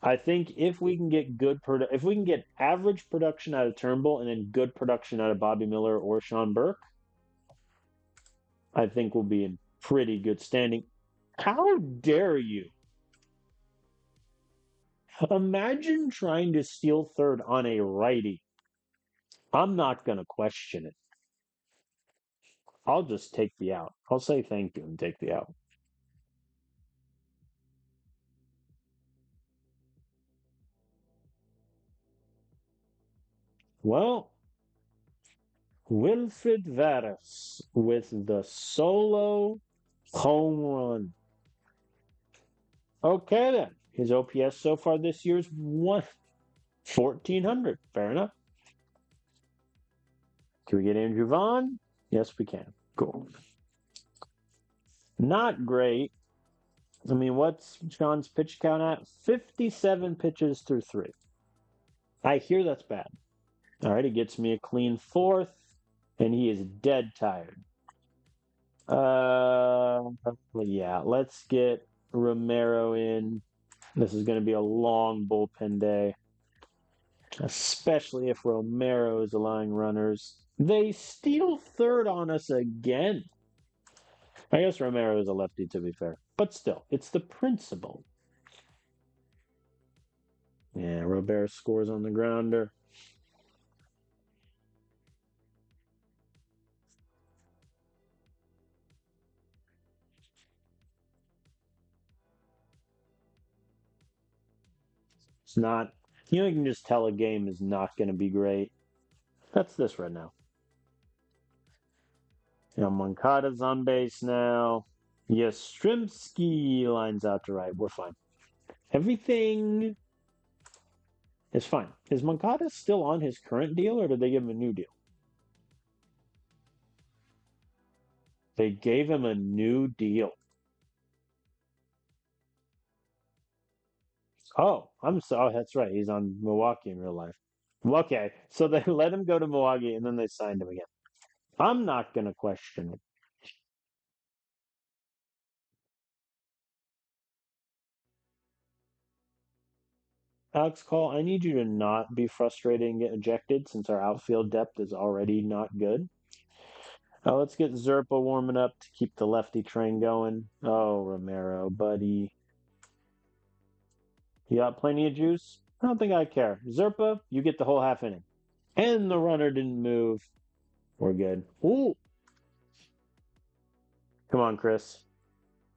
Speaker 1: I think if we can get if we can get average production out of Turnbull and then good production out of Bobby Miller or Sean Burke, I think we'll be in pretty good standing. How dare you? Imagine trying to steal third on a righty. I'm not going to question it. I'll just take the out. I'll say thank you and take the out. Well, Wilfred Varas with the solo home run. Okay, then. His OPS so far this year is 1,400. Fair enough. Can we get Andrew Vaughn? Yes, we can. Cool. Not great. I mean, what's Sean's pitch count at? 57 pitches through 3. I hear that's bad. All right, he gets me a clean 4th, and he is dead tired. Uh, yeah, let's get Romero in. This is going to be a long bullpen day, especially if Romero is allowing runners. They steal third on us again. I guess Romero is a lefty, to be fair. But still, it's the principle. Yeah, Robert scores on the grounder. It's not, you can just tell a game is not going to be great. That's this right now. Moncada's on base now. Yastrzemski lines out to right. We're fine. Everything is fine. Is Moncada still on his current deal or did they give him a new deal? They gave him a new deal. Oh, I'm sorry. Oh, that's right. He's on Milwaukee in real life. Okay, so they let him go to Milwaukee and then they signed him again. I'm not going to question it. Alex Call, I need you to not be frustrated and get ejected since our outfield depth is already not good. Let's get Zerpa warming up to keep the lefty train going. Oh, Romero, buddy. You got plenty of juice? I don't think I care. Zerpa, you get the whole half inning. And the runner didn't move. We're good. Ooh. Come on, Chris.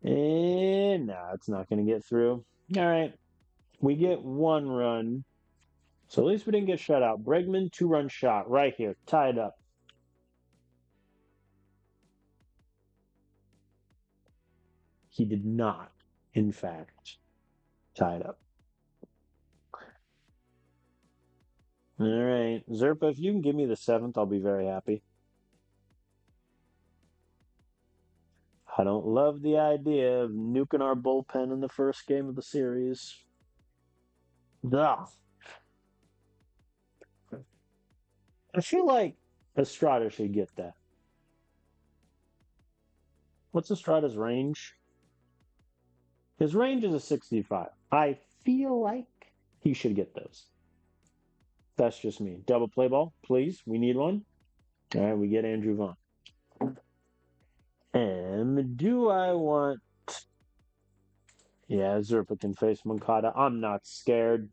Speaker 1: And nah, it's not going to get through. All right. We get one run. So at least we didn't get shut out. Bregman, 2-run shot right here. Tied up. He did not, in fact, tie it up. All right. Zerpa, if you can give me the seventh, I'll be very happy. I don't love the idea of nuking our bullpen in the first game of the series. Ugh. I feel like Estrada should get that. What's Estrada's range? His range is a 65. I feel like he should get those. That's just me. Double play ball, please. We need one. All right, we get Andrew Vaughn. And do I want. Yeah, Zerpa can face Moncada. I'm not scared.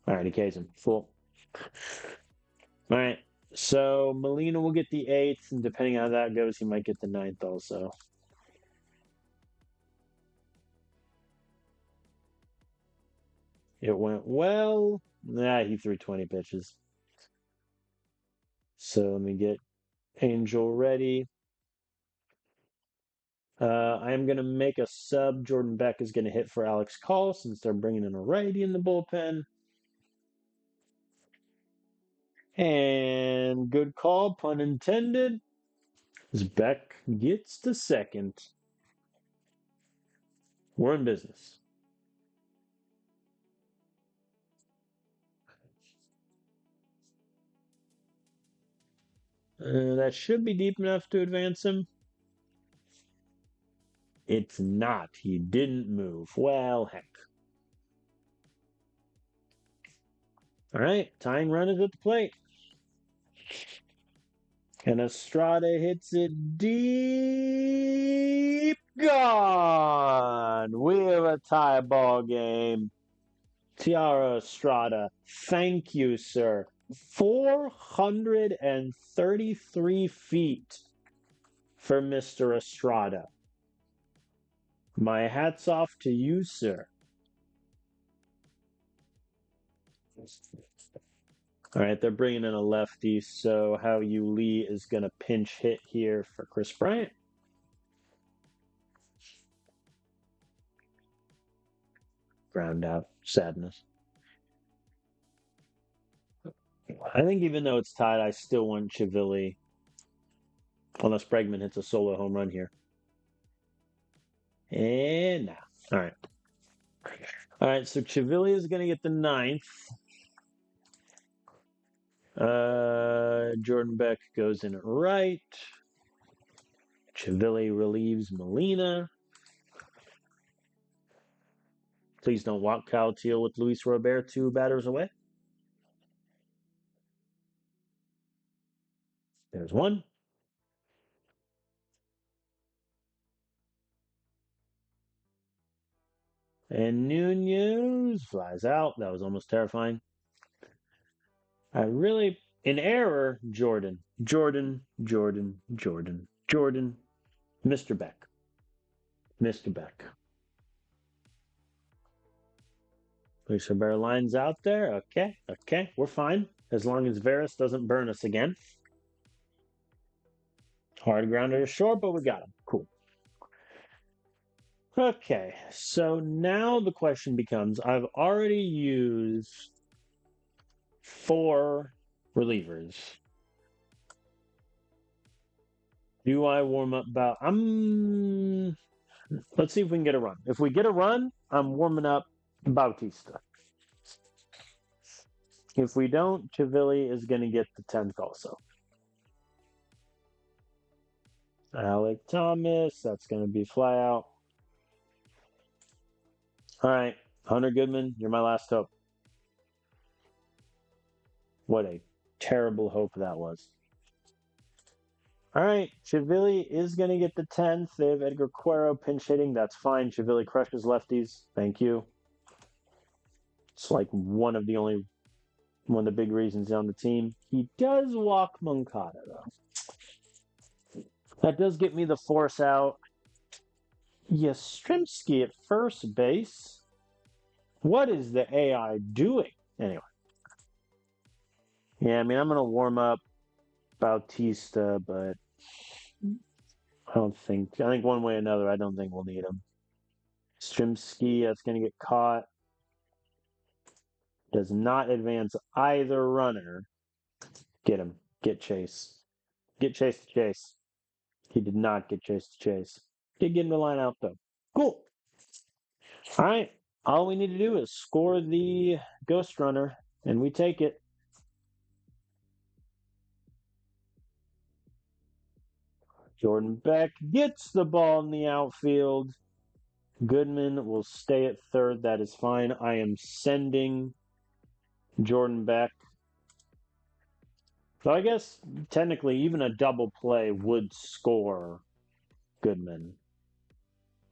Speaker 1: All right, he K's him. Full. All right. So Molina will get the eighth, and depending on how that goes, he might get the ninth also. It went well. Nah, he threw 20 pitches. So let me get Angel ready. I am going to make a sub. Jordan Beck is going to hit for Alex Call since they're bringing in a righty in the bullpen. And good call, pun intended. As Beck gets to second. We're in business. That should be deep enough to advance him. It's not. He didn't move. Well, heck. All right, tying run is at the plate. And Estrada hits it deep. Gone. We have a tie ball game. Tiara Estrada, thank you, sir. 433 feet for Mr. Estrada. My hat's off to you, sir. All right, they're bringing in a lefty, so Hao-Yu Lee is going to pinch hit here for Chris Bryant. Ground out. Sadness. I think even though it's tied, I still want Chivilli. Unless Bregman hits a solo home run here. And now. All right. All right, so Chivilli is going to get the ninth. Jordan Beck goes in at right. Chivilli relieves Molina. Please don't walk Kyle Teal with Luis Robert 2 batters away. There's one. And Nunez flies out. That was almost terrifying. An error, Jordan. Jordan. Mr. Beck. Mr. Beck. Luis Robert lines out there. Okay. We're fine. As long as Varys doesn't burn us again. Hard grounder to short, but we got him. Cool. Okay, so now the question becomes, I've already used 4 relievers. Do I warm up about... Let's see if we can get a run. If we get a run, I'm warming up Bautista. If we don't, Chivilli is going to get the 10th also. Alec Thomas, that's going to be fly out. All right, Hunter Goodman, you're my last hope. What a terrible hope that was. All right, Chivilli is going to get the 10th. They have Edgar Cuero pinch hitting. That's fine. Chivilli crushes lefties. Thank you. It's like one of the big reasons on the team. He does walk Moncada, though. That does get me the force out. Yastrzemski at first base. What is the AI doing? Anyway. Yeah, I mean, I'm going to warm up Bautista, but I think one way or another, I don't think we'll need him. Strimsky, that's going to get caught. Does not advance either runner. Get him. Get Chase. Get Chase to Chase. He did not get Chase to Chase. Did get him to line out, though. Cool. All right. All we need to do is score the Ghost Runner, and we take it. Jordan Beck gets the ball in the outfield. Goodman will stay at third. That is fine. I am sending Jordan Beck. So I guess technically even a double play would score Goodman.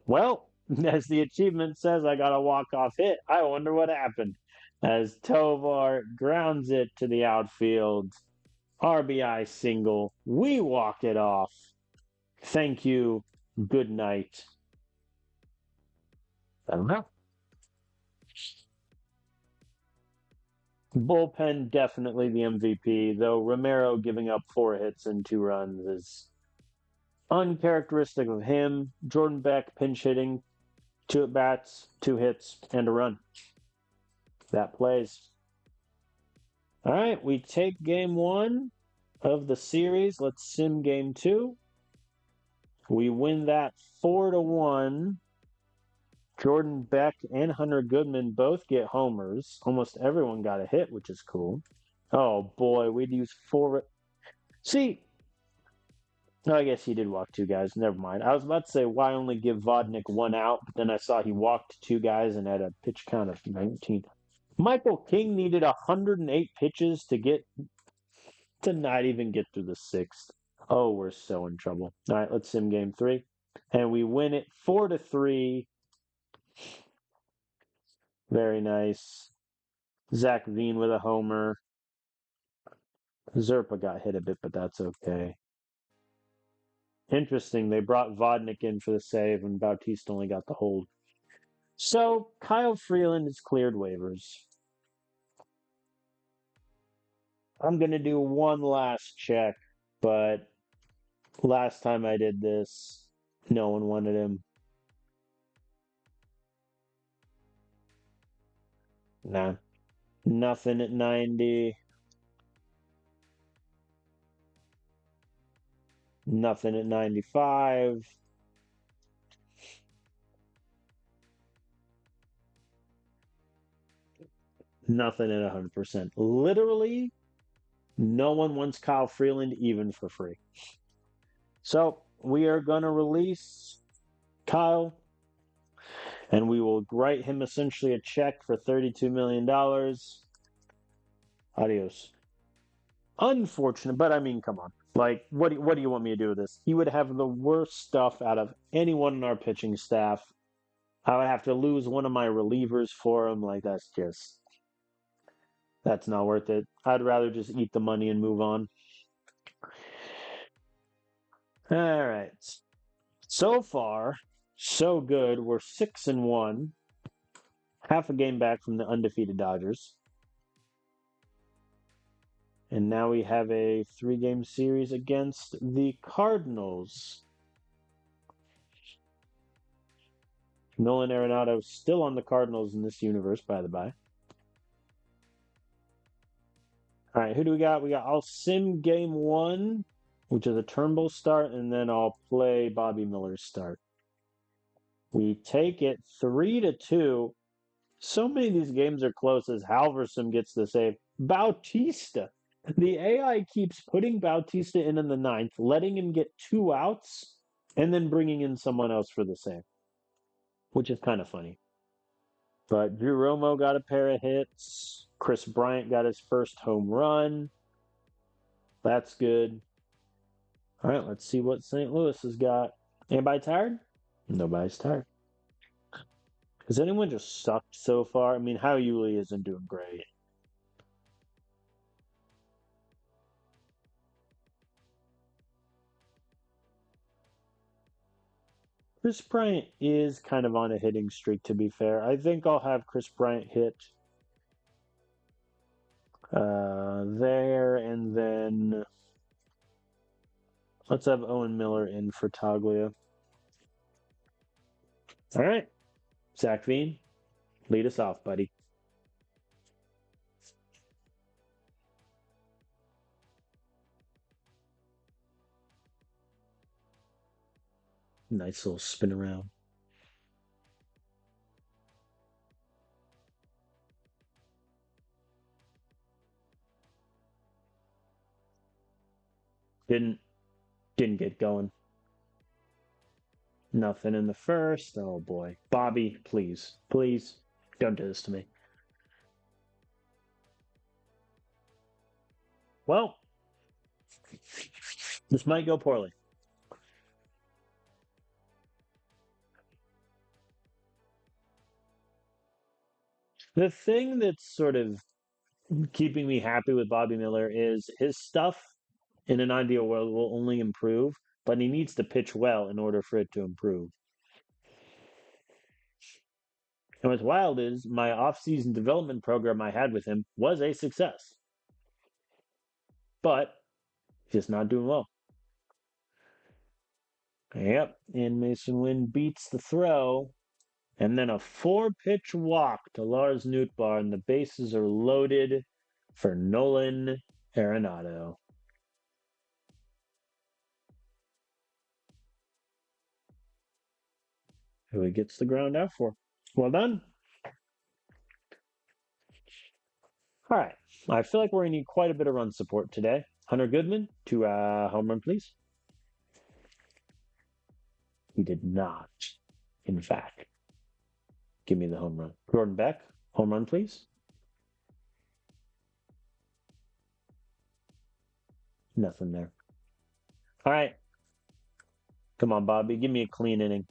Speaker 1: Well, as the achievement says, I got a walk-off hit. I wonder what happened. As Tovar grounds it to the outfield. RBI single. We walk it off. Thank you. Good night. I don't know. Bullpen definitely the MVP, though Romero giving up 4 hits and 2 runs is uncharacteristic of him. Jordan Beck pinch hitting, 2 at bats, 2 hits, and a run. That plays. All right, we take game 1 of the series. Let's sim game 2. We win that 4-1. Jordan Beck and Hunter Goodman both get homers. Almost everyone got a hit, which is cool. Oh boy, we'd use 4. See, no, I guess he did walk 2 guys. Never mind. I was about to say, why only give Vodnik 1 out? But then I saw he walked 2 guys and had a pitch count of 19. Michael King needed 108 pitches to not even get through the 6th. Oh, we're so in trouble. All right, let's sim game 3. And we win it 4-3. Very nice. Zach Veen with a homer. Zerpa got hit a bit, but that's okay. Interesting. They brought Vodnik in for the save, and Bautista only got the hold. So Kyle Freeland has cleared waivers. I'm going to do one last check, but last time I did this, no one wanted him. Nah. Nothing at 90. Nothing at 95. Nothing at 100%. Literally, no one wants Kyle Freeland even for free. So we are going to release Kyle and we will write him essentially a check for $32 million. Dollars. Adios. Unfortunate, but I mean, come on. Like, what do you want me to do with this? He would have the worst stuff out of anyone in our pitching staff. I would have to lose one of my relievers for him. Like, that's not worth it. I'd rather just eat the money and move on. All right. So far, so good. We're 6-1, half a game back from the undefeated Dodgers. And now we have a 3-game series against the Cardinals. Nolan Arenado still on the Cardinals in this universe, by the by. All right, who do we got? I'll sim game 1, which is a Turnbull start, and then I'll play Bobby Miller's start. We take it 3-2. So many of these games are close as Halverson gets the save. Bautista. The AI keeps putting Bautista in the ninth, letting him get 2 outs, and then bringing in someone else for the save, which is kind of funny. But Drew Romo got a pair of hits. Chris Bryant got his first home run. That's good. All right, let's see what St. Louis has got. Anybody tired? Nobody's tired. Has anyone just sucked so far? I mean, Howie Yuli isn't doing great. Chris Bryant is kind of on a hitting streak, to be fair. I think I'll have Chris Bryant hit there, and then let's have Owen Miller in for Taglia. All right, Zach Veen, lead us off, buddy. Nice little spin around. Didn't get going. Nothing in the first. Oh boy. Bobby, please. Please don't do this to me. Well, this might go poorly. The thing that's sort of keeping me happy with Bobby Miller is his stuff in an ideal world will only improve, but he needs to pitch well in order for it to improve. And what's wild is my off-season development program I had with him was a success, but just not doing well. Yep, and Mason Wynn beats the throw, and then a 4-pitch walk to Lars Nootbaar, and the bases are loaded for Nolan Arenado. Who he gets the ground out for. Well done. All right. I feel like we're going to need quite a bit of run support today. Hunter Goodman to home run, please. He did not, in fact, give me the home run. Jordan Beck, home run, please. Nothing there. All right. Come on, Bobby. Give me a clean inning.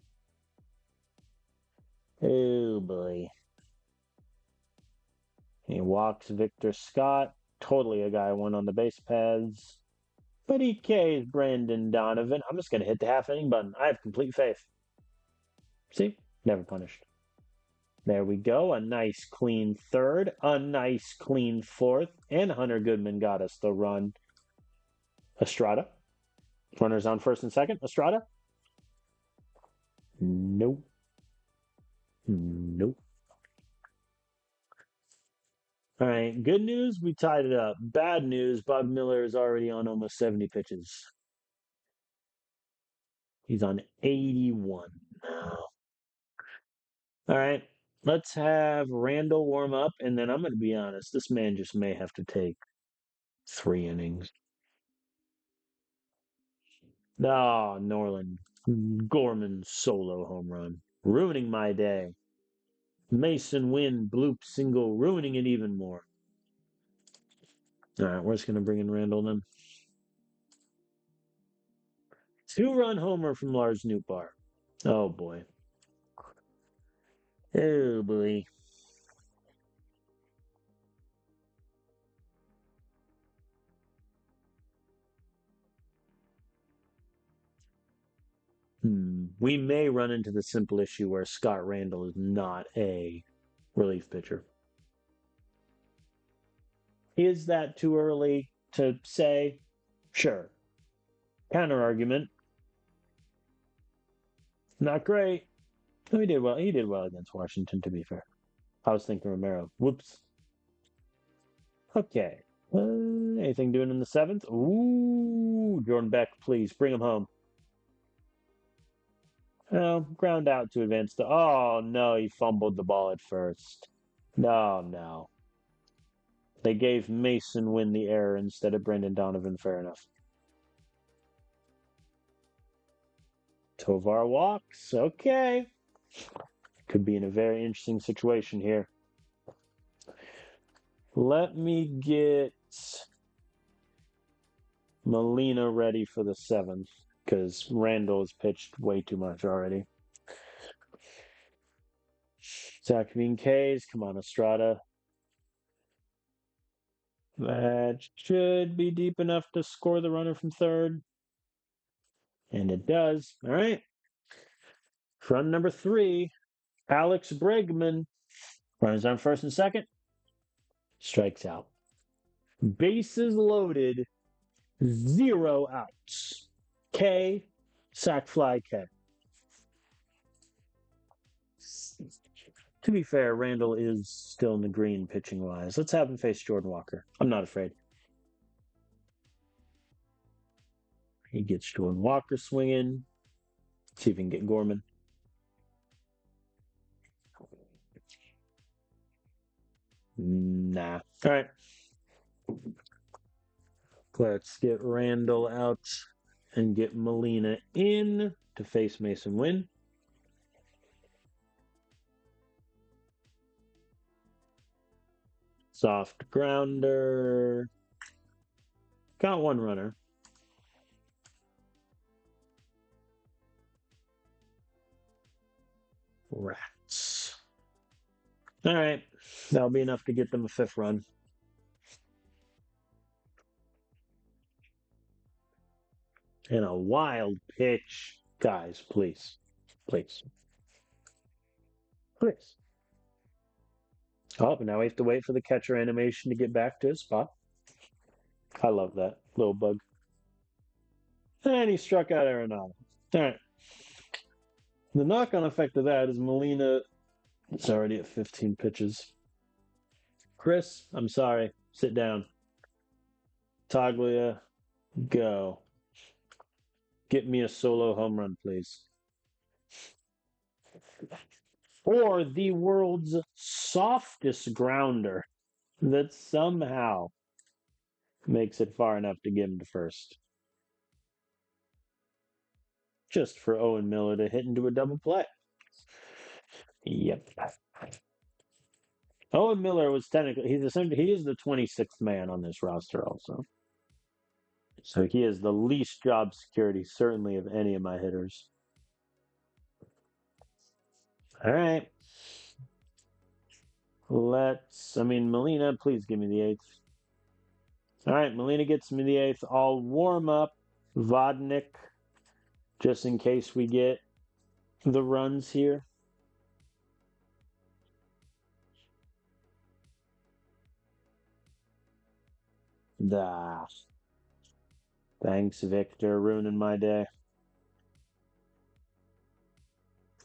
Speaker 1: Oh, boy. He walks Victor Scott. Totally a guy won on the base paths. But he K's Brandon Donovan. I'm just going to hit the half inning button. I have complete faith. See? Never punished. There we go. A nice clean third. A nice clean fourth. And Hunter Goodman got us the run. Estrada. Runners on first and second. Estrada. Nope. Nope. All right. Good news, we tied it up. Bad news, Bob Miller is already on almost 70 pitches. He's on 81 now. All right. Let's have Randall warm up, and then I'm going to be honest. This man just may have to take 3 innings. Ah, Norland. Gorman solo home run. Ruining my day. Mason Wynn bloop single, ruining it even more. All right, we're just going to bring in Randall then. 2-run homer from Lars Nootbaar. Oh, boy. Oh, boy. We may run into the simple issue where Scott Randall is not a relief pitcher. Is that too early to say? Sure. Counter argument. Not great. Oh, he did well. He did well against Washington, to be fair. I was thinking Romero. Whoops. Okay. Anything doing in the 7th? Ooh, Jordan Beck, please bring him home. Oh, ground out to advance the. Oh no, he fumbled the ball at first. No, no. They gave Mason Wynn the error instead of Brendan Donovan. Fair enough. Tovar walks. Okay. Could be in a very interesting situation here. Let me get Molina ready for the 7th because Randall's pitched way too much already. Zach K's. Come on, Estrada. That should be deep enough to score the runner from third. And it does. All right. Run number 3, Alex Bregman. Runners on first and second. Strikes out. Bases loaded. 0 outs. K. Sack fly K. To be fair, Randall is still in the green pitching wise. Let's have him face Jordan Walker. I'm not afraid. He gets Jordan Walker swinging. See if he can get Gorman. Nah. All right. Let's get Randall out and get Molina in to face Mason Wynn. Soft grounder. Got 1 runner. Rats. All right. That'll be enough to get them a 5th run. And a wild pitch. Guys, please. Please. Please. Oh, now we have to wait for the catcher animation to get back to his spot. I love that little bug. And he struck out Arenado. All right. The knock-on effect of that is Molina is already at 15 pitches. Chris, I'm sorry. Sit down. Taglia, go. Get me a solo home run, please. Or the world's softest grounder that somehow makes it far enough to get him to first. Just for Owen Miller to hit into a double play. Yep. Owen Miller was technically he is the 26th man on this roster also. So he is the least job security certainly of any of my hitters. All right. Molina, please give me the 8th. All right, Molina gets me the 8th. I'll warm up Vodnik just in case we get the runs here. Thanks, Victor, ruining my day.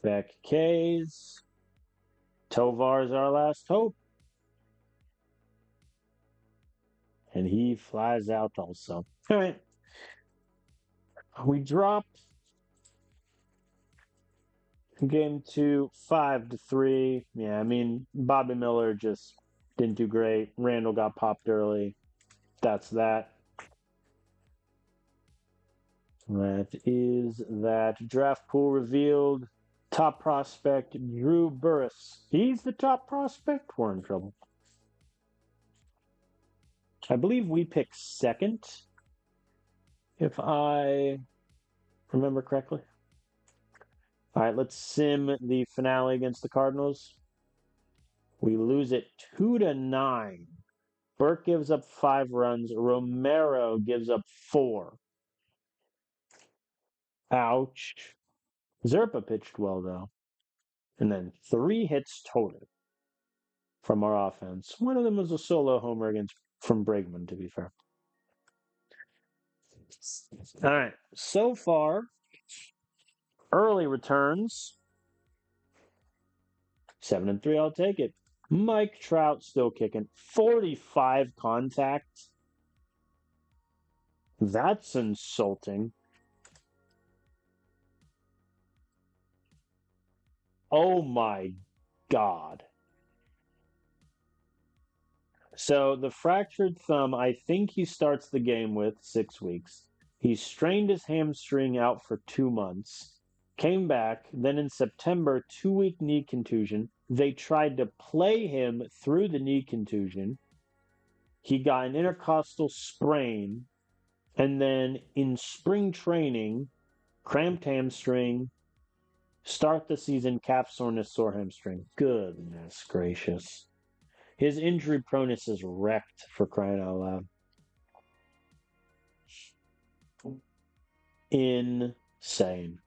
Speaker 1: Beck K's. Tovar's our last hope. And he flies out also. All right. We drop game 2, 5-3. Yeah, Bobby Miller just didn't do great. Randall got popped early. That's that. That is that draft pool revealed. Top prospect, Drew Burress. He's the top prospect. We're in trouble. I believe we picked second, if I remember correctly. All right, let's sim the finale against the Cardinals. We lose it 2-9. Burke gives up 5 runs. Romero gives up 4. Ouch. Zerpa pitched well, though. And then 3 hits total from our offense. One of them was a solo homer from Bregman, to be fair. All right. So far, early returns 7-3. I'll take it. Mike Trout still kicking. 45 contact. That's insulting. Oh my God. So the fractured thumb, I think he starts the game with 6 weeks. He strained his hamstring out for 2 months, came back, then in September, 2-week knee contusion. They tried to play him through the knee contusion. He got an intercostal sprain, and then in spring training, cramped hamstring, start the season, calf soreness, sore hamstring. Goodness gracious. His injury proneness is wrecked, for crying out loud. Insane.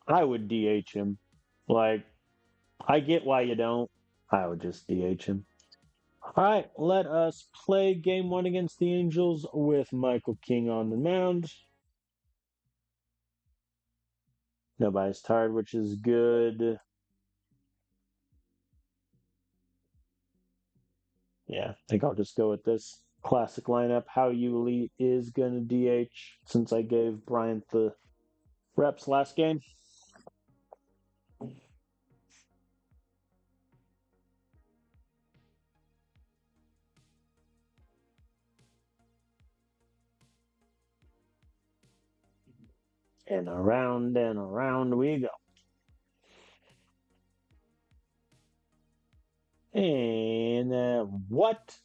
Speaker 1: I would DH him. Like, I get why you don't. I would just DH him. All right, let us play game 1 against the Angels with Michael King on the mound. Nobody's tired, which is good. Yeah, I think I'll just go with this classic lineup. How Yuli is going to DH since I gave Bryant the reps last game. And around we go. And what?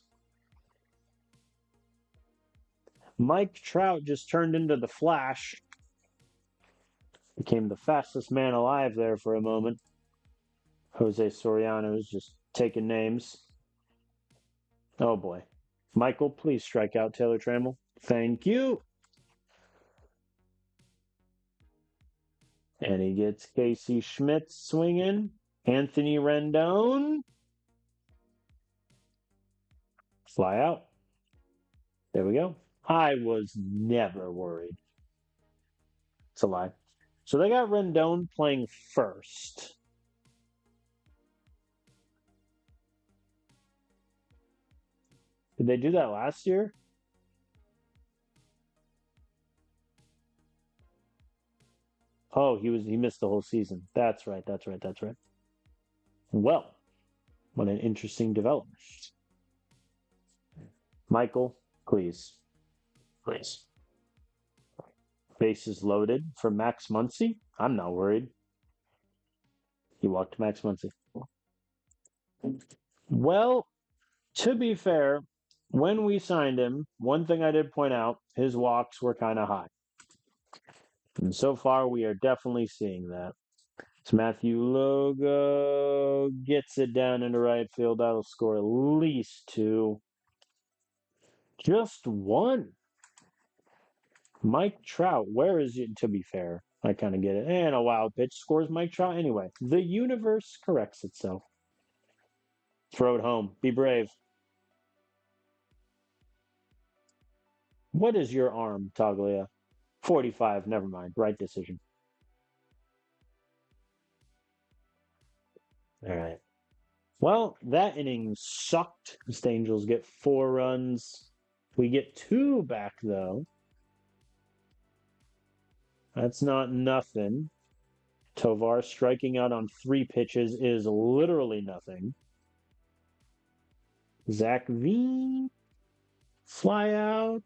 Speaker 1: Mike Trout just turned into the Flash. Became the fastest man alive there for a moment. Jose Soriano's just taking names. Oh boy. Michael, please strike out Taylor Trammell. Thank you. And he gets Casey Schmidt swinging. Anthony Rendon. Fly out. There we go. I was never worried. It's a lie. So they got Rendon playing first. Did they do that last year? Oh, he missed the whole season. That's right. Well, what an interesting development. Michael, please. Bases loaded for Max Muncy. I'm not worried. He walked Max Muncy. Well, to be fair, when we signed him, one thing I did point out, his walks were kind of high. And so far, we are definitely seeing that. So Matthew Logo gets it down into right field. That'll score at least 2. Just 1. Mike Trout, where is it? To be fair, I kind of get it. And a wild pitch scores Mike Trout anyway. The universe corrects itself. Throw it home. Be brave. What is your arm, Taglia? 45. Never mind. Right decision. All right. Well, that inning sucked. The Angels get 4 runs. We get 2 back, though. That's not nothing. Tovar striking out on 3 pitches is literally nothing. Zach V. Fly out.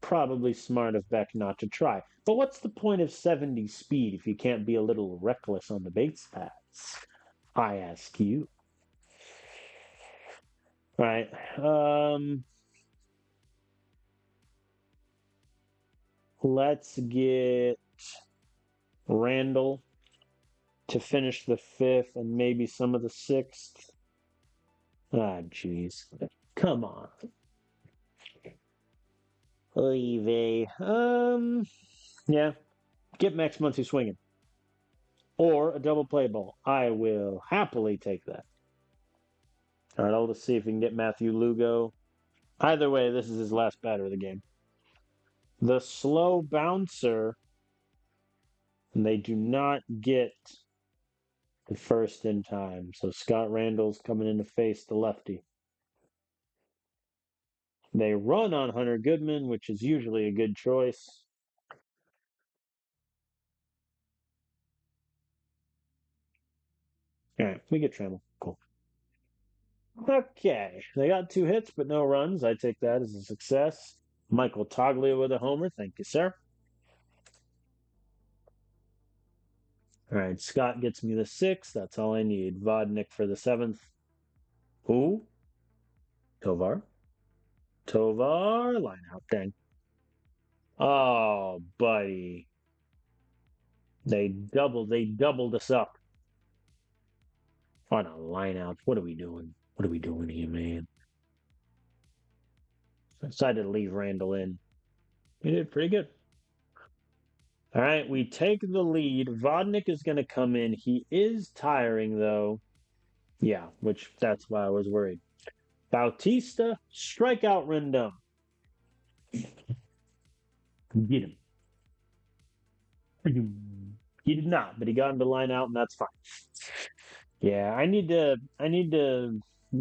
Speaker 1: probably smart of Beck not to try. But what's the point of 70 speed if you can't be a little reckless on the base paths? I ask you. All right. Let's get Randall to finish the fifth and maybe some of the sixth. Ah, jeez. Come on. Oy yeah. Get Max Muncy swinging. Or a double play ball. I will happily take that. All right, let's see if we can get Matthew Lugo. Either way, this is his last batter of the game. The slow bouncer, and they do not get the first in time. So Scott Randall's coming in to face the lefty. They run on Hunter Goodman, which is usually a good choice. All right, we get Trammell. Cool. Okay, they got 2 hits, but no runs. I take that as a success. Michael Toglia with a homer. Thank you, sir. All right, Scott gets me the 6th. That's all I need. Vodnik for the 7th. Who? Tovar. Tovar, line out, dang. Oh, buddy. They doubled us up on a line out. What are we doing? What are we doing here, man? I decided to leave Randall in. He did pretty good. All right, we take the lead. Vodnik is going to come in. He is tiring, though. Yeah, which that's why I was worried. Bautista, strikeout Rendon. Get him. He did not, but he got him to line out, and that's fine. Yeah, I need to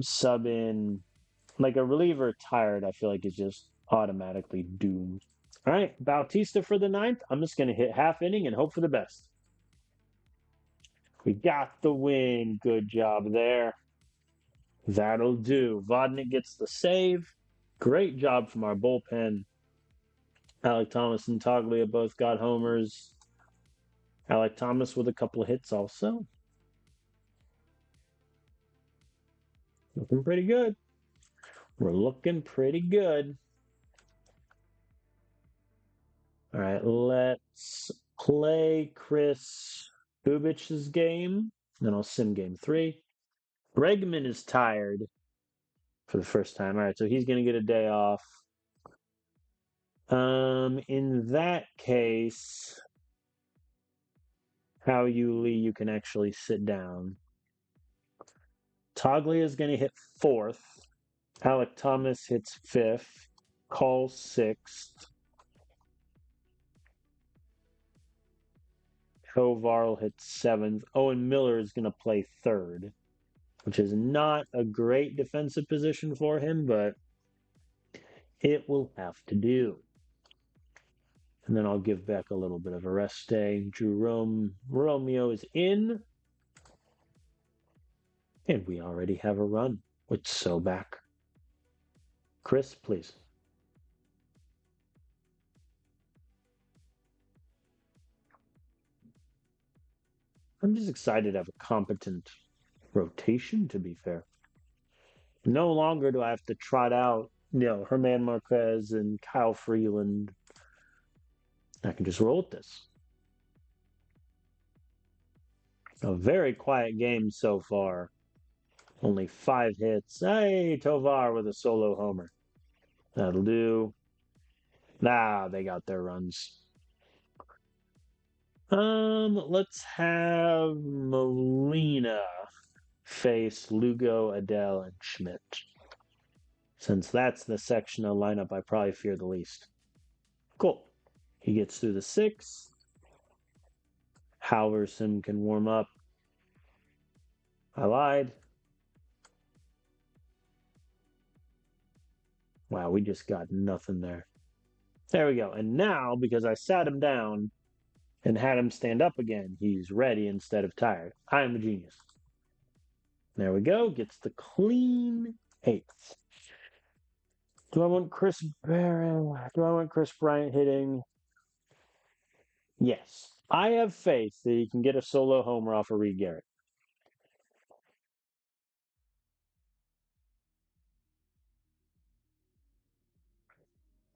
Speaker 1: sub in like a reliever tired. I feel like is just automatically doomed. All right, Bautista for the 9th. I'm just gonna hit half inning and hope for the best. We got the win. Good job there. That'll do. Vodnik gets the save. Great job from our bullpen. Alec Thomas and Toglia both got homers. Alec Thomas with a couple of hits also. Looking pretty good. We're looking pretty good. All right, let's play Chris Bubich's game. Then I'll sim game 3. Bregman is tired for the first time. All right, so he's going to get a day off. In that case, How Yuli, you can actually sit down. Toglia is going to hit 4th. Alec Thomas hits 5th. Call 6th. Kovar hits 7th. Owen Miller is going to play 3rd, which is not a great defensive position for him, but it will have to do. And then I'll give back a little bit of a rest day. Romeo is in. And we already have a run with Sobak. Chris, please. I'm just excited to have a competent rotation, to be fair. No longer do I have to trot out, Herman Marquez and Kyle Freeland. I can just roll with this. A very quiet game so far. Only 5 hits. Hey, Tovar with a solo homer. That'll do. They got their runs. Let's have Molina face Lugo, Adele, and Schmidt. Since that's the section of lineup I probably fear the least. Cool. He gets through the 6th. Halverson can warm up. I lied. Wow, we just got nothing there. There we go. And now, because I sat him down and had him stand up again, he's ready instead of tired. I am a genius. There we go. Gets the clean 8th. Do I want Chris Barron? Do I want Chris Bryant hitting? Yes. I have faith that he can get a solo homer off of Reed Garrett.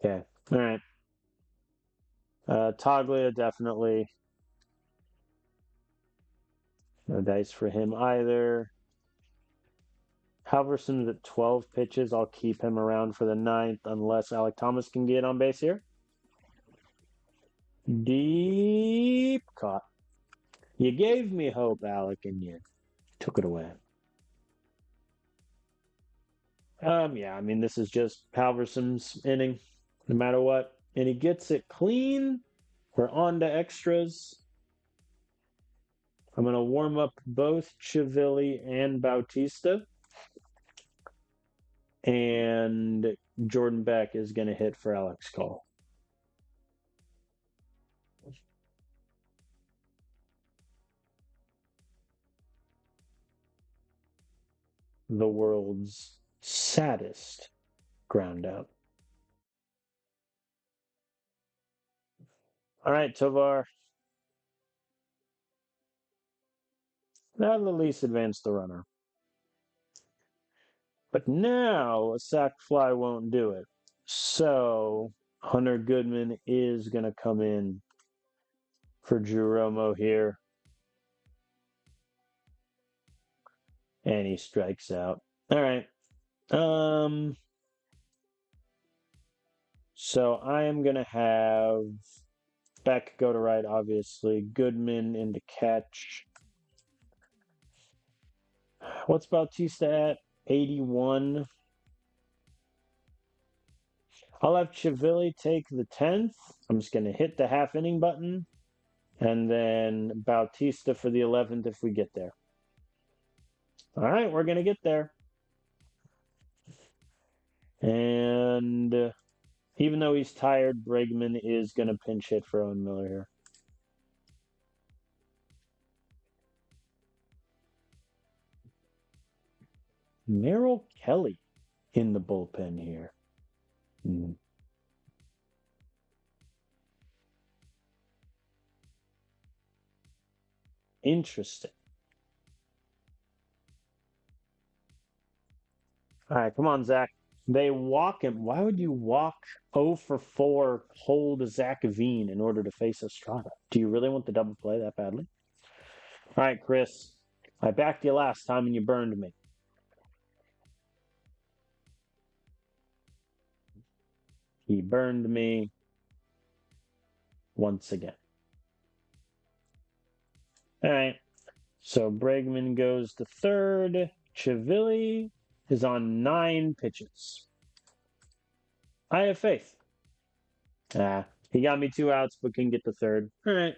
Speaker 1: Okay. All right. Toglia, definitely. No dice for him either. Halverson's at 12 pitches. I'll keep him around for the ninth unless Alec Thomas can get on base here. Deep cut. You gave me hope, Alec, and you took it away. Yeah, I mean, this is just Halverson's inning, no matter what. And he gets it clean. We're on to extras. I'm going to warm up both Chivilli and Bautista. And Jordan Beck is going to hit for Alex Call. The world's saddest ground out. All right, Tovar. That'll at least advance the runner. But now a sac fly won't do it. So Hunter Goodman is going to come in for Drew Romo here. And he strikes out. All right. So I am going to have Beck go to right, obviously. Goodman into catch. What's Bautista at? 81. I'll have Chivilli take the 10th. I'm just going to hit the half inning button. And then Bautista for the 11th if we get there. All right, we're going to get there. And even though he's tired, Bregman is going to pinch hit for Owen Miller here. Merrill Kelly in the bullpen here. Interesting. All right, come on, Zach. They walk him. Why would you walk 0 for 4 hold Zach Veen in order to face Estrada? Do you really want the double play that badly? All right, Chris. I backed you last time and you burned me. He burned me once again. All right. So Bregman goes to third. Chivilli is on 9 pitches. I have faith. He got me 2 outs, but can get the third. All right.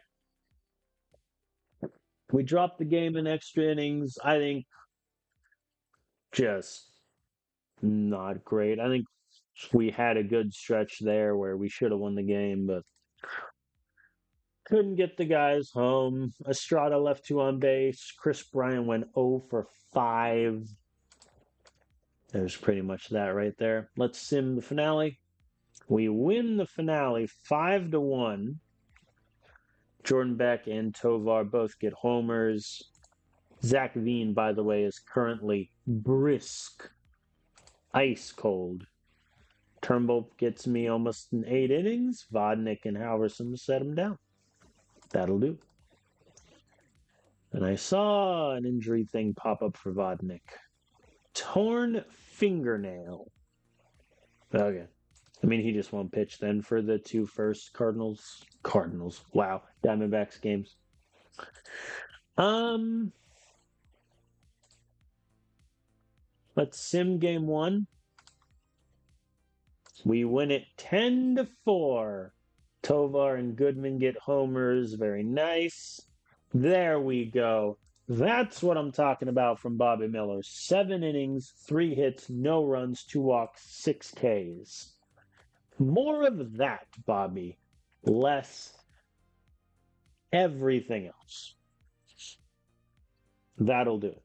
Speaker 1: We dropped the game in extra innings. I think just not great. I think we had a good stretch there where we should have won the game, but couldn't get the guys home. Estrada left 2 on base. Chris Bryant went 0 for 5. There's pretty much that right there. Let's sim the finale. We win the finale 5-1. Jordan Beck and Tovar both get homers. Zach Veen, by the way, is currently brisk, ice cold. Turnbull gets me almost in 8 innings. Vodnik and Halverson set him down. That'll do. And I saw an injury thing pop up for Vodnik. Torn fingernail. Okay. I mean, he just won't pitch then for the 2 first Cardinals. Wow. Diamondbacks games. Let's sim game 1. We win it 10-4. Tovar and Goodman get homers. Very nice. There we go. That's what I'm talking about from Bobby Miller. 7 innings, 3 hits, no runs, 2 walks, 6 Ks. More of that, Bobby. Less everything else. That'll do.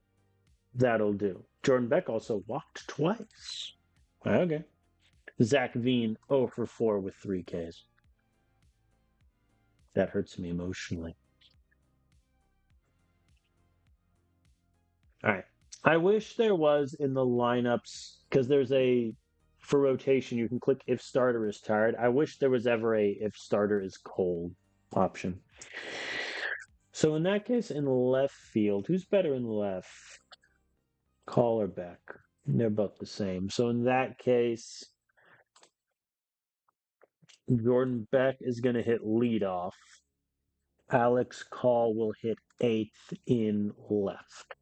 Speaker 1: That'll do. Jordan Beck also walked twice. Okay. Zach Veen 0 for 4 with 3 Ks. That hurts me emotionally. All right. I wish there was in the lineups, because there's for rotation, you can click if starter is tired. I wish there was ever a if starter is cold option. So in that case, in left field, who's better in left? Call or Beck? They're both the same. So in that case, Jordan Beck is going to hit leadoff. Alex Call will hit eighth in left.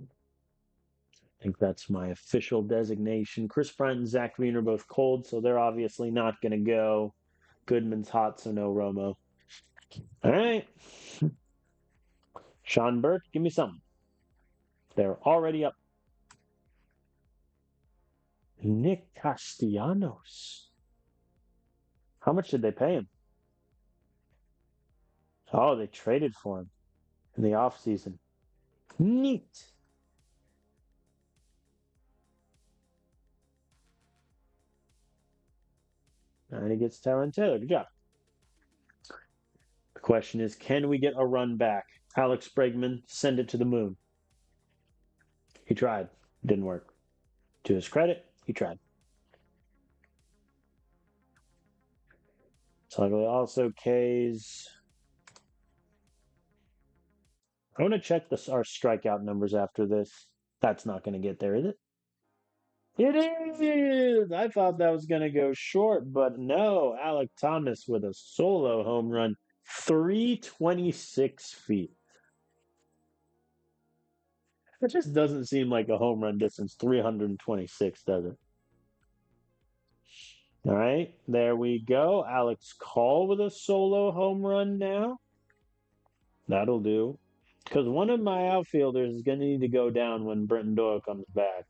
Speaker 1: I think that's my official designation. Chris Bryant and Zach Green are both cold, so they're obviously not going to go. Goodman's hot, so no Romo. All right. Sean Burke, give me something. They're already up. Nick Castellanos. How much did they pay him? Oh, they traded for him in the offseason. Neat. And he gets Tyron Taylor. Good job. The question is, can we get a run back? Alex Bregman, send it to the moon. He tried. Didn't work. To his credit, he tried. So also K's. I want to check our strikeout numbers after this. That's not going to get there, is it? It is! I thought that was going to go short, but no. Alec Thomas with a solo home run. 326 feet. It just doesn't seem like a home run distance. 326, does it? All right, there we go. Alex Call with a solo home run now. That'll do. Because one of my outfielders is going to need to go down when Brenton Doyle comes back.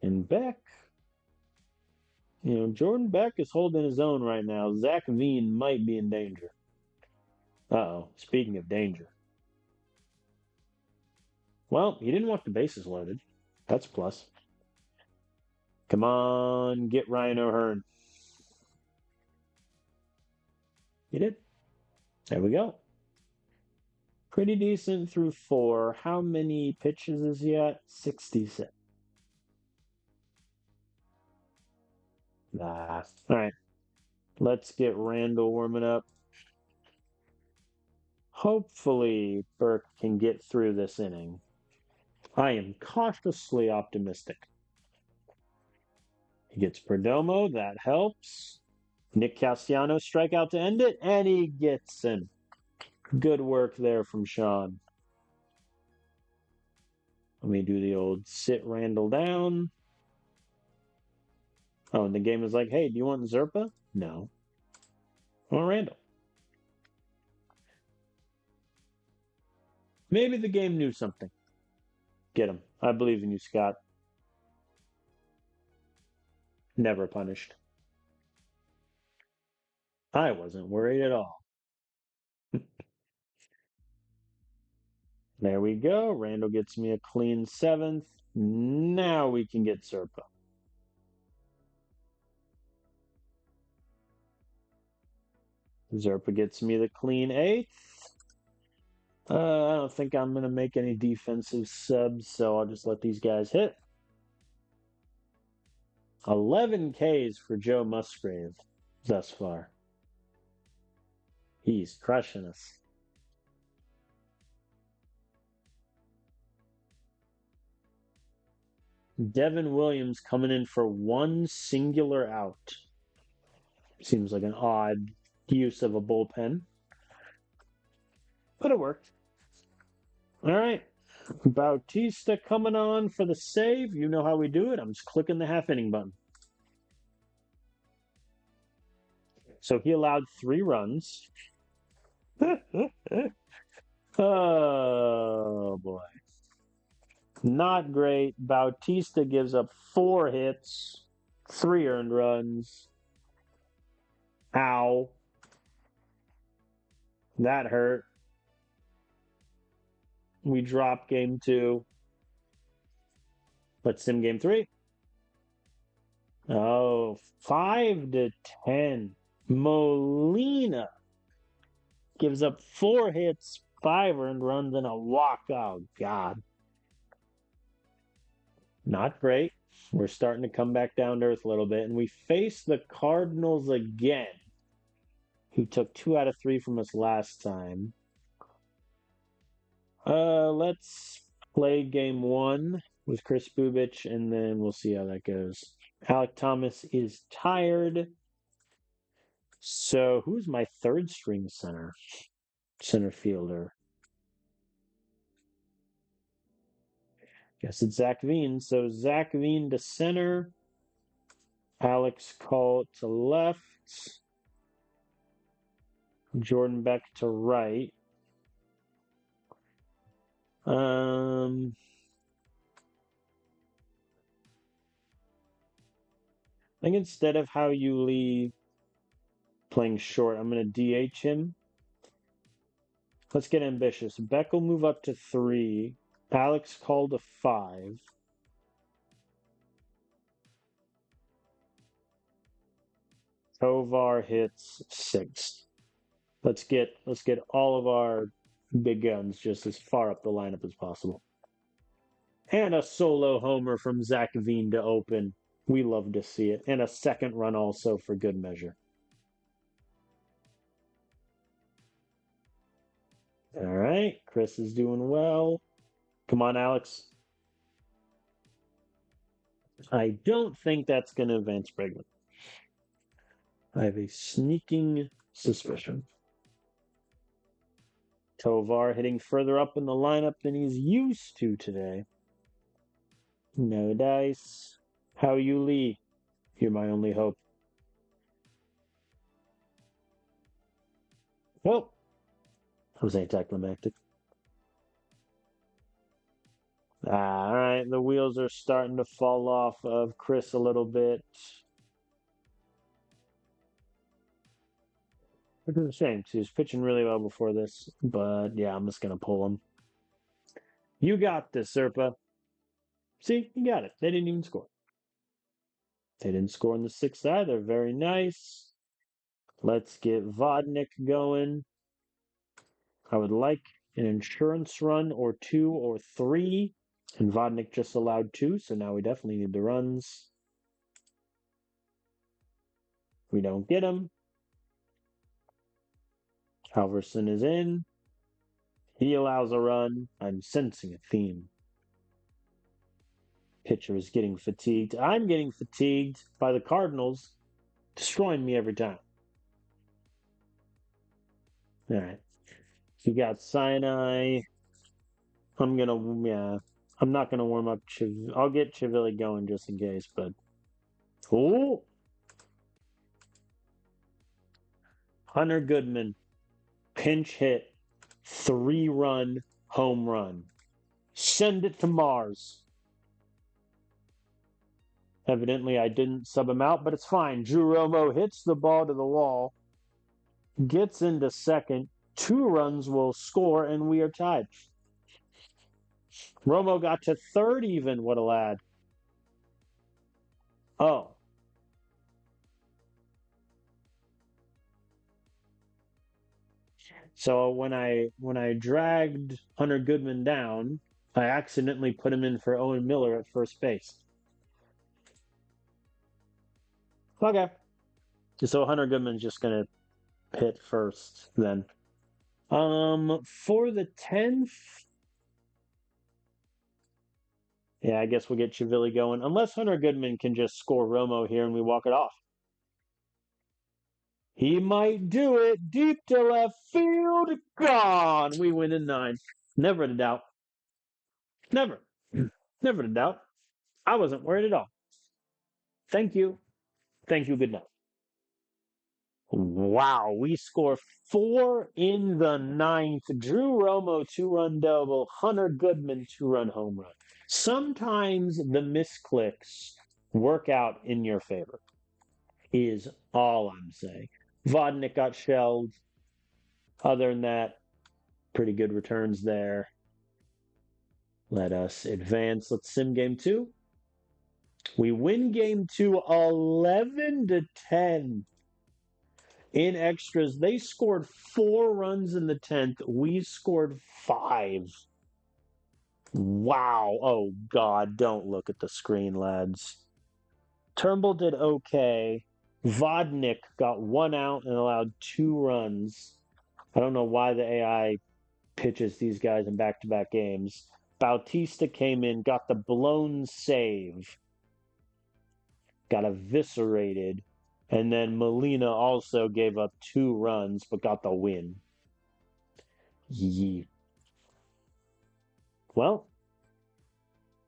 Speaker 1: And Beck, Jordan Beck is holding his own right now. Zach Veen might be in danger. Uh-oh, speaking of danger. Well, he didn't want the bases loaded. That's a plus. Come on, get Ryan O'Hearn. He did. There we go. Pretty decent through 4. How many pitches is he at? 66. Nah. All right. Let's get Randall warming up. Hopefully, Burke can get through this inning. I am cautiously optimistic. He gets Perdomo. That helps. Nick Castellanos strikeout to end it, and he gets him. Good work there from Sean. Let me do the old sit Randall down. Oh, and the game is like, hey, do you want Zerpa? No. I want Randall. Maybe the game knew something. Get him. I believe in you, Scott. Never punished. I wasn't worried at all. There we go. Randall gets me a clean 7th. Now we can get Zerpa. Zerpa gets me the clean 8th. I don't think I'm going to make any defensive subs, so I'll just let these guys hit. 11 Ks for Joe Musgrave thus far. He's crushing us. Devin Williams coming in for one singular out. Seems like an odd use of a bullpen, but it worked. All right. Bautista coming on for the save. You know how we do it. I'm just clicking the half inning button. So he allowed 3 runs. Oh, boy. Not great. Bautista gives up 4 hits, 3 earned runs. Ow. That hurt. We drop game 2. Let's sim game 3. Oh, 5-10. Molina gives up 4 hits, 5 earned runs, and a walk. Oh, God. Not great. We're starting to come back down to earth a little bit. And we face the Cardinals again, who took 2 out of 3 from us last time. Let's play game 1 with Chris Bubich, and then we'll see how that goes. Alec Thomas is tired. So who's my third string center fielder? Guess it's Zach Veen. So Zach Veen to center. Alex Call to left. Jordan Beck to right. I think instead of how you Lee playing short, I'm going to DH him. Let's get ambitious. Beck will move up to 3. Alex Call to 5. Tovar hits 6. Let's get all of our big guns just as far up the lineup as possible. And a solo homer from Zach Veen to open. We love to see it. And a second run also for good measure. All right. Chris is doing well. Come on, Alex. I don't think that's going to advance Bregman. I have a sneaking suspicion. Tovar hitting further up in the lineup than he's used to today. No dice. How you, Lee? You're my only hope. Well, I was anticlimactic. All right, the wheels are starting to fall off of Chris a little bit. Which is a shame because he was pitching really well before this. But yeah, I'm just going to pull him. You got this, Serpa. See, you got it. They didn't even score. They didn't score in the 6th either. Very nice. Let's get Vodnik going. I would like an insurance run or 2 or 3. And Vodnik just allowed 2, so now we definitely need the runs. We don't get them. Halverson is in. He allows a run. I'm sensing a theme. Pitcher is getting fatigued. I'm getting fatigued by the Cardinals destroying me every time. All right. You got Sinai. I'm not gonna warm up. I'll get Chivilli going just in case, but oh, Hunter Goodman, pinch hit, 3-run home run. Send it to Mars. Evidently, I didn't sub him out, but it's fine. Drew Romo hits the ball to the wall, gets into second. 2 runs will score, and we are tied. Romo got to third even. What a lad. Oh. So when I dragged Hunter Goodman down, I accidentally put him in for Owen Miller at first base. Okay. So Hunter Goodman's just gonna hit first then. For the 10th, yeah, I guess we'll get Chivilli going. Unless Hunter Goodman can just score Romo here and we walk it off. He might do it. Deep to left field. Gone. We win in 9. Never to doubt. Never. Never to doubt. I wasn't worried at all. Thank you. Thank you. Good night. Wow. We score 4 in the 9th. Drew Romo, 2-run double. Hunter Goodman, 2-run home run. Sometimes the misclicks work out in your favor, is all I'm saying. Vodnik got shelled. Other than that, pretty good returns there. Let us advance. Let's sim game 2. We win game two 11-10 in extras. They scored 4 runs in the 10th. We scored 5. Wow. Oh, God. Don't look at the screen, lads. Turnbull did okay. Vodnik got 1 out and allowed 2 runs. I don't know why the AI pitches these guys in back-to-back games. Bautista came in, got the blown save, got eviscerated, and then Molina also gave up 2 runs but got the win. Yeah. Well,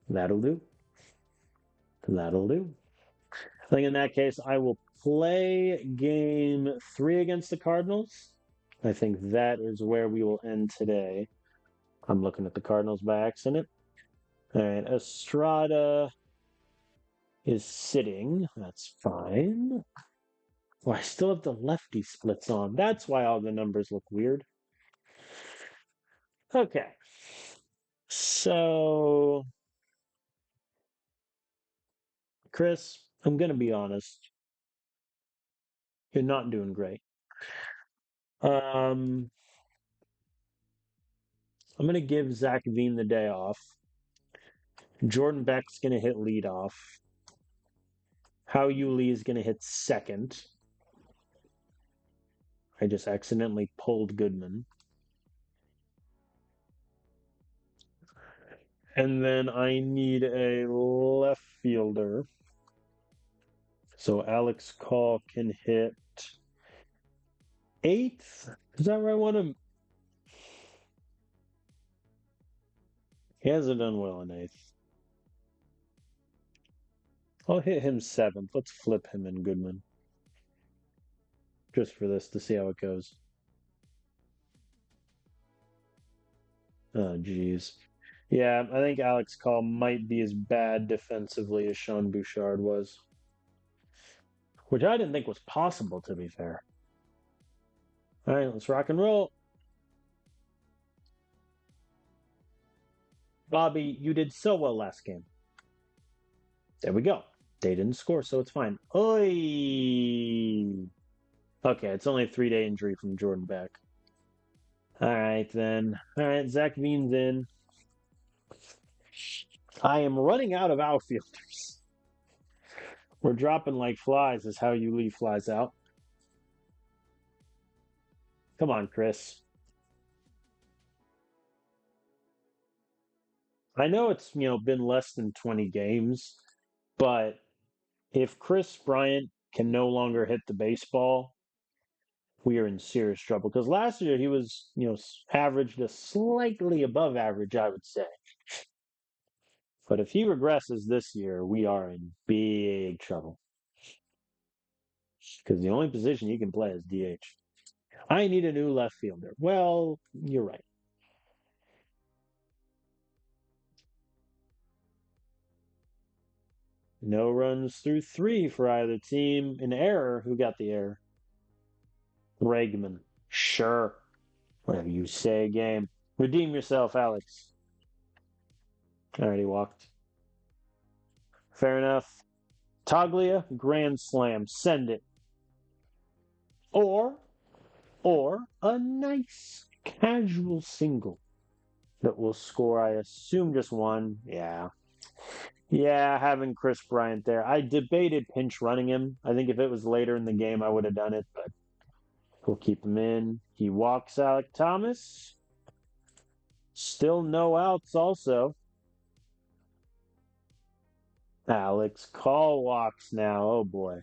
Speaker 1: that'll do. That'll do. I think in that case, I will play game 3 against the Cardinals. I think that is where we will end today. I'm looking at the Cardinals by accident. All right, Estrada is sitting. That's fine. Well, I still have the lefty splits on. That's why all the numbers look weird. Okay. So, Chris, I'm going to be honest. You're not doing great. I'm going to give Zach Veen the day off. Jordan Beck's going to hit leadoff. How Yuli is going to hit second. I just accidentally pulled Goodman. And then I need a left fielder. So Alex Call can hit 8th. Is that where I want him? He hasn't done well in 8th. I'll hit him 7th. Let's flip him in Goodman. Just for this to see how it goes. Oh, jeez. Yeah, I think Alex Call might be as bad defensively as Sean Bouchard was. Which I didn't think was possible, to be fair. All right, let's rock and roll. Bobby, you did so well last game. There we go. They didn't score, so it's fine. Oy! Okay, it's only a 3-day injury from Jordan Beck. All right, then. All right, Zach Veen's in. I am running out of outfielders. We're dropping like flies, is how you leave flies out. Come on, Chris. I know it's been less than 20 games, but if Chris Bryant can no longer hit the baseball, we are in serious trouble. Because last year he was, averaged a slightly above average, I would say. But if he regresses this year, we are in big trouble. Because the only position you can play is DH. I need a new left fielder. Well, you're right. No runs through 3 for either team. An error. Who got the error? Bregman. Sure. Whatever you say, game. Redeem yourself, Alex. Already walked. Fair enough. Taglia, grand slam. Send it. Or a nice casual single that will score, I assume, just 1. Yeah. Yeah, having Chris Bryant there. I debated pinch running him. I think if it was later in the game, I would have done it, but we'll keep him in. He walks Alec Thomas. Still no outs also. Alex Call walks now. Oh boy.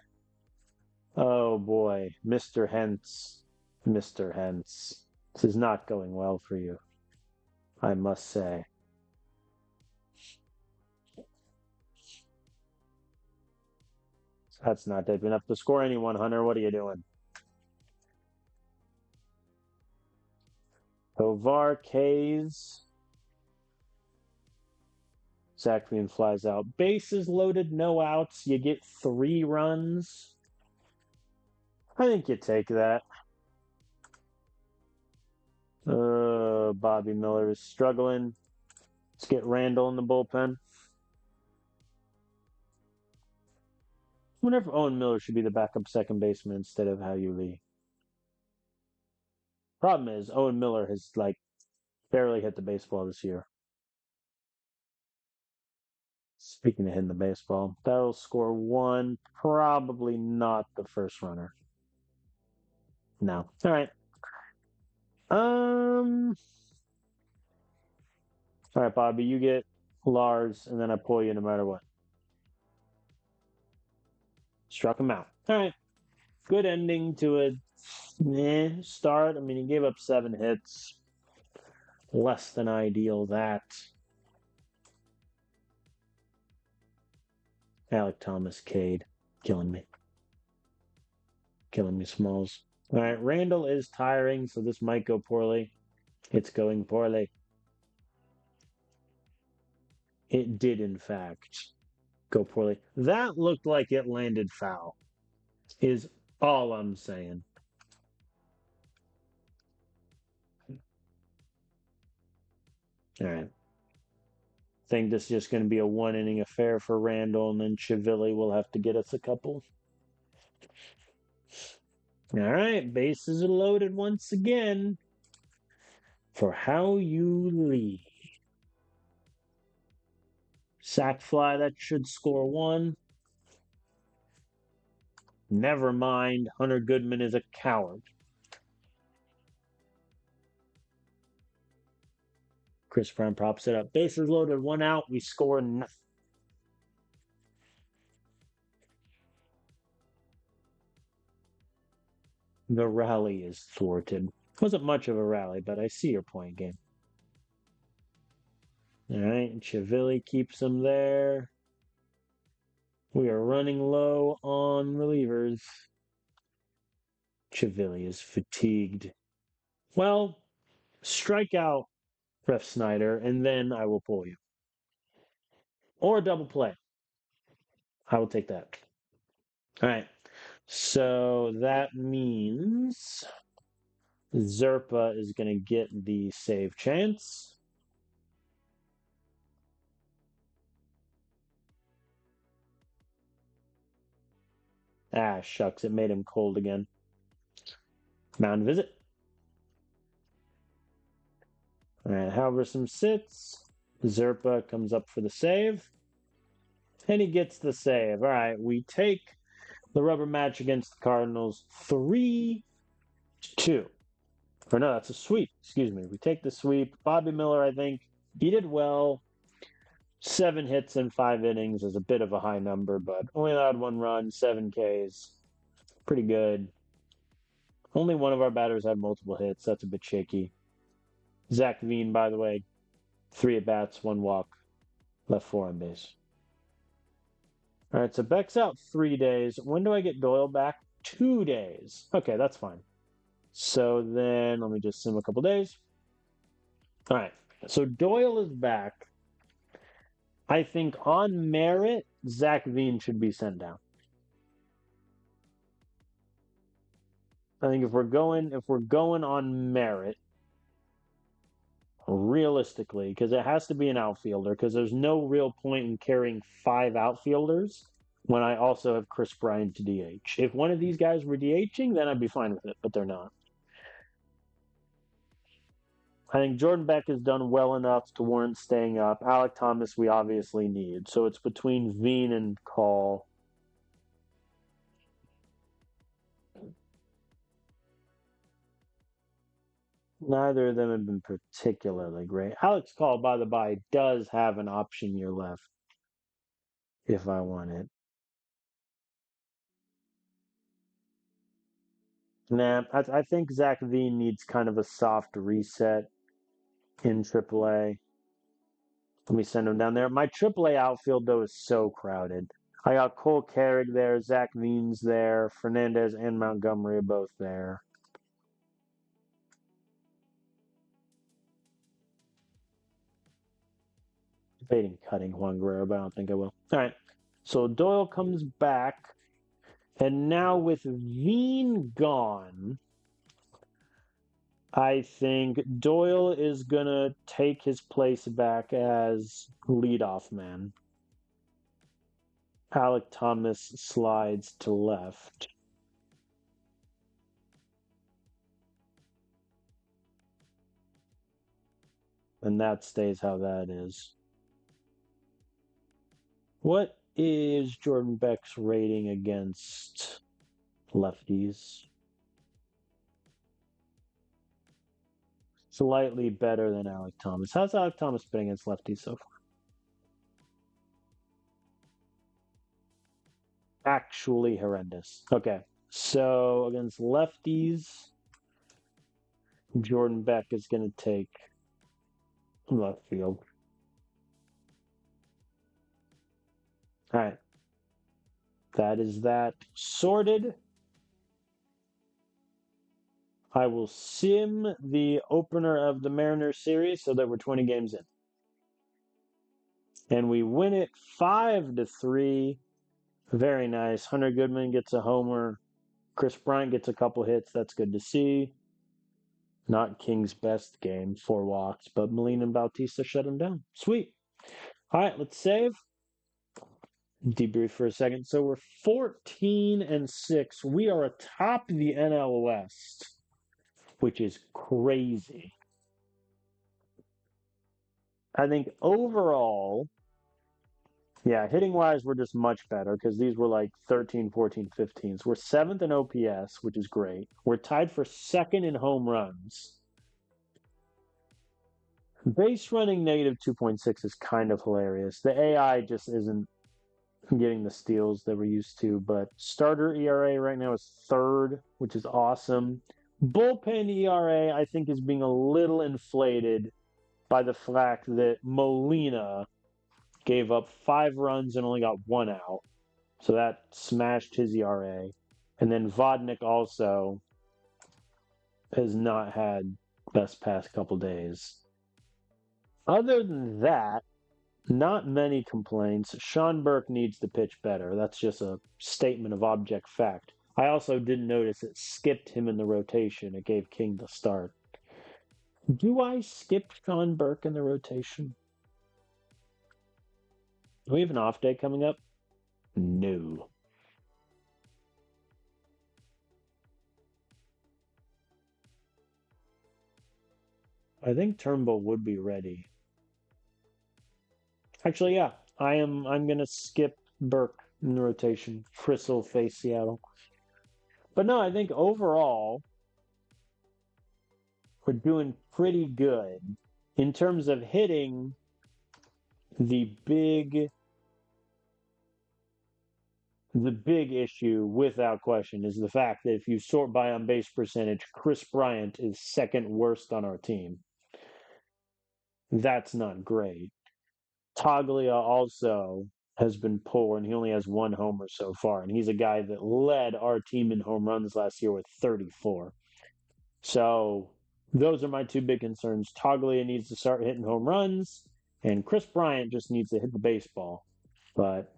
Speaker 1: Oh boy. Mr. Hentz. Mr. Hentz. This is not going well for you, I must say. That's not deep enough to score anyone, Hunter. What are you doing? Tovar K's. Zach Veen flies out. Bases loaded, no outs. You get 3 runs. I think you take that. Bobby Miller is struggling. Let's get Randall in the bullpen. wonder if Owen Miller should be the backup second baseman instead of Hao Lee. Problem is, Owen Miller has like barely hit the baseball this year. Speaking of hitting the baseball, that'll score one. Probably not the first runner. No. All right. Um. All right, Bobby. You get Lars, and then I pull you no matter what. Struck him out. All right. Good ending to a start. I mean, he gave up 7 hits. Less than ideal. That. Alec Thomas, Cade, killing me. Killing me, Smalls. All right, Randall is tiring, so this might go poorly. It's going poorly. It did, in fact, go poorly. That looked like it landed foul, is all I'm saying. All right. Think this is just going to be a 1 inning affair for Randall, and then Chivilli will have to get us a couple. All right, bases are loaded once again for Hao Lee. Sack fly, that should score 1. Never mind, Hunter Goodman is a coward. Chris Brown props it up. Bases loaded, 1 out. We score nothing. The rally is thwarted. Wasn't much of a rally, but I see your point, game. All right, Chivilli keeps him there. We are running low on relievers. Chivilli is fatigued. Well, strike out Ref Snyder, and then I will pull you. Or a double play. I will take that. All right. So that means Zerpa is going to get the save chance. Ah, shucks, it made him cold again. Mound visit. All right, Halverson sits. Zerpa comes up for the save. And he gets the save. All right, we take the rubber match against the Cardinals 3-2. Or no, that's a sweep. Excuse me. We take the sweep. Bobby Miller, I think, he did well. 7 hits in 5 innings is a bit of a high number, but only allowed 1 run, 7 Ks. Pretty good. Only one of our batters had multiple hits. That's a bit shaky. Zach Veen, by the way, 3 at bats, 1 walk, left 4 on base. All right, so Beck's out 3 days. When do I get Doyle back? 2 days. Okay, that's fine. So then let me just sim a couple days. All right, so Doyle is back. I think on merit, Zach Veen should be sent down. I think if we're going on merit, realistically, because it has to be an outfielder, because there's no real point in carrying 5 outfielders when I also have Chris Bryant to DH. If one of these guys were DHing, then I'd be fine with it, but they're not. I think Jordan Beck has done well enough to warrant staying up. Alec Thomas, we obviously need. So it's between Veen and Call. Neither of them have been particularly great. Alex Call, by the by, does have an option year left if I want it. Nah, I think Zach Veen needs kind of a soft reset in AAA. Let me send him down there. My AAA outfield, though, is so crowded. I got Cole Carrick there, Zach Veen's there, Fernandez and Montgomery are both there. Debating cutting Juan Guerrero, but I don't think I will. All right. So Doyle comes back. And now with Veen gone, I think Doyle is going to take his place back as leadoff man. Alec Thomas slides to left. And that stays how that is. What is Jordan Beck's rating against lefties? Slightly better than Alec Thomas. How's Alec Thomas been against lefties so far? Actually horrendous. Okay. So against lefties, Jordan Beck is going to take left field. All right. That is that sorted. I will sim the opener of the Mariners series so that we're 20 games in. And we win it 5-3. Very nice. Hunter Goodman gets a homer. Chris Bryant gets a couple hits. That's good to see. Not King's best game, 4 walks, but Molina and Bautista shut him down. Sweet. All right, let's save. Debrief for a second. So we're 14-6. We are atop the NL West, which is crazy. I think overall, yeah, hitting wise, we're just much better because these were like 13, 14, 15s. We're 7th in OPS, which is great. We're tied for 2nd in home runs. Base running negative 2.6 is kind of hilarious. The AI just isn't getting the steals that we're used to, but starter ERA right now is 3rd, which is awesome. Bullpen ERA, I think, is being a little inflated by the fact that Molina gave up 5 runs and only got 1 out. So that smashed his ERA. And then Vodnik also has not had best past couple days. Other than that, not many complaints. Sean Burke needs to pitch better. That's just a statement of object fact. I also didn't notice it skipped him in the rotation. It gave King the start. Do I skip Sean Burke in the rotation? Do we have an off day coming up? No. I think Turnbull would be ready. Actually, yeah. I'm gonna skip Burke in the rotation. Frisell face Seattle. But no, I think overall we're doing pretty good. In terms of hitting, the big issue, without question, is the fact that if you sort by on base percentage, Chris Bryant is 2nd worst on our team. That's not great. Toglia also has been poor, and he only has 1 homer so far. And he's a guy that led our team in home runs last year with 34. So those are my 2 big concerns. Toglia needs to start hitting home runs, and Chris Bryant just needs to hit the baseball. But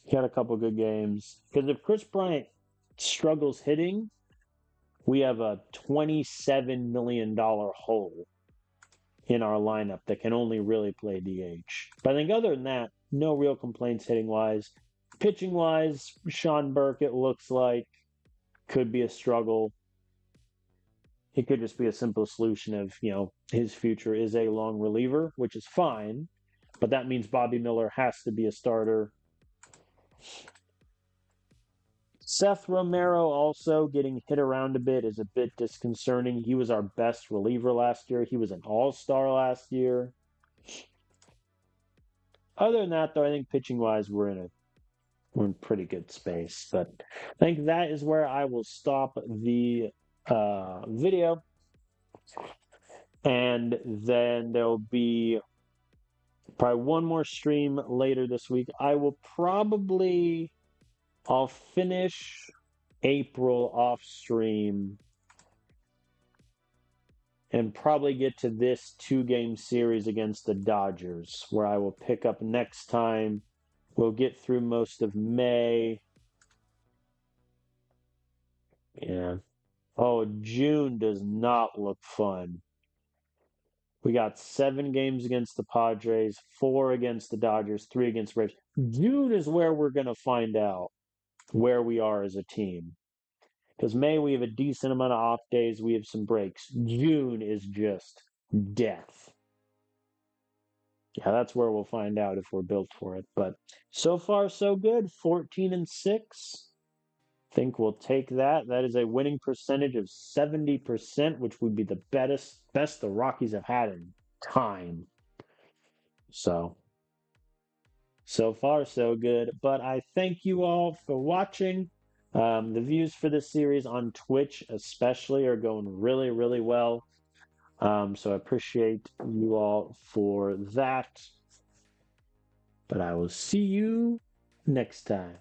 Speaker 1: he had a couple good games. Because if Chris Bryant struggles hitting, we have a $27 million hole in our lineup that can only really play DH. But I think other than that, no real complaints hitting wise. Pitching wise, Sean Burke, it looks like, could be a struggle. It could just be a simple solution of, his future is a long reliever, which is fine. But that means Bobby Miller has to be a starter. Seth Romero also getting hit around a bit is a bit disconcerting. He was our best reliever last year. He was an all-star last year. Other than that, though, I think pitching-wise, we're in pretty good space. But I think that is where I will stop the video. And then there'll be probably one more stream later this week. I'll finish April off stream and probably get to this 2-game series against the Dodgers, where I will pick up next time. We'll get through most of May. Yeah. Oh, June does not look fun. We got 7 games against the Padres, 4 against the Dodgers, 3 against Braves. June is where we're going to find out where we are as a team. Because May, we have a decent amount of off days. We have some breaks. June is just death. Yeah, that's where we'll find out if we're built for it. But so far, so good. 14-6. Think we'll take that. That is a winning percentage of 70%, which would be the best the Rockies have had in time. So far, so good. But I thank you all for watching. The views for this series on Twitch, especially, are going really, really well. So I appreciate you all for that. But I will see you next time.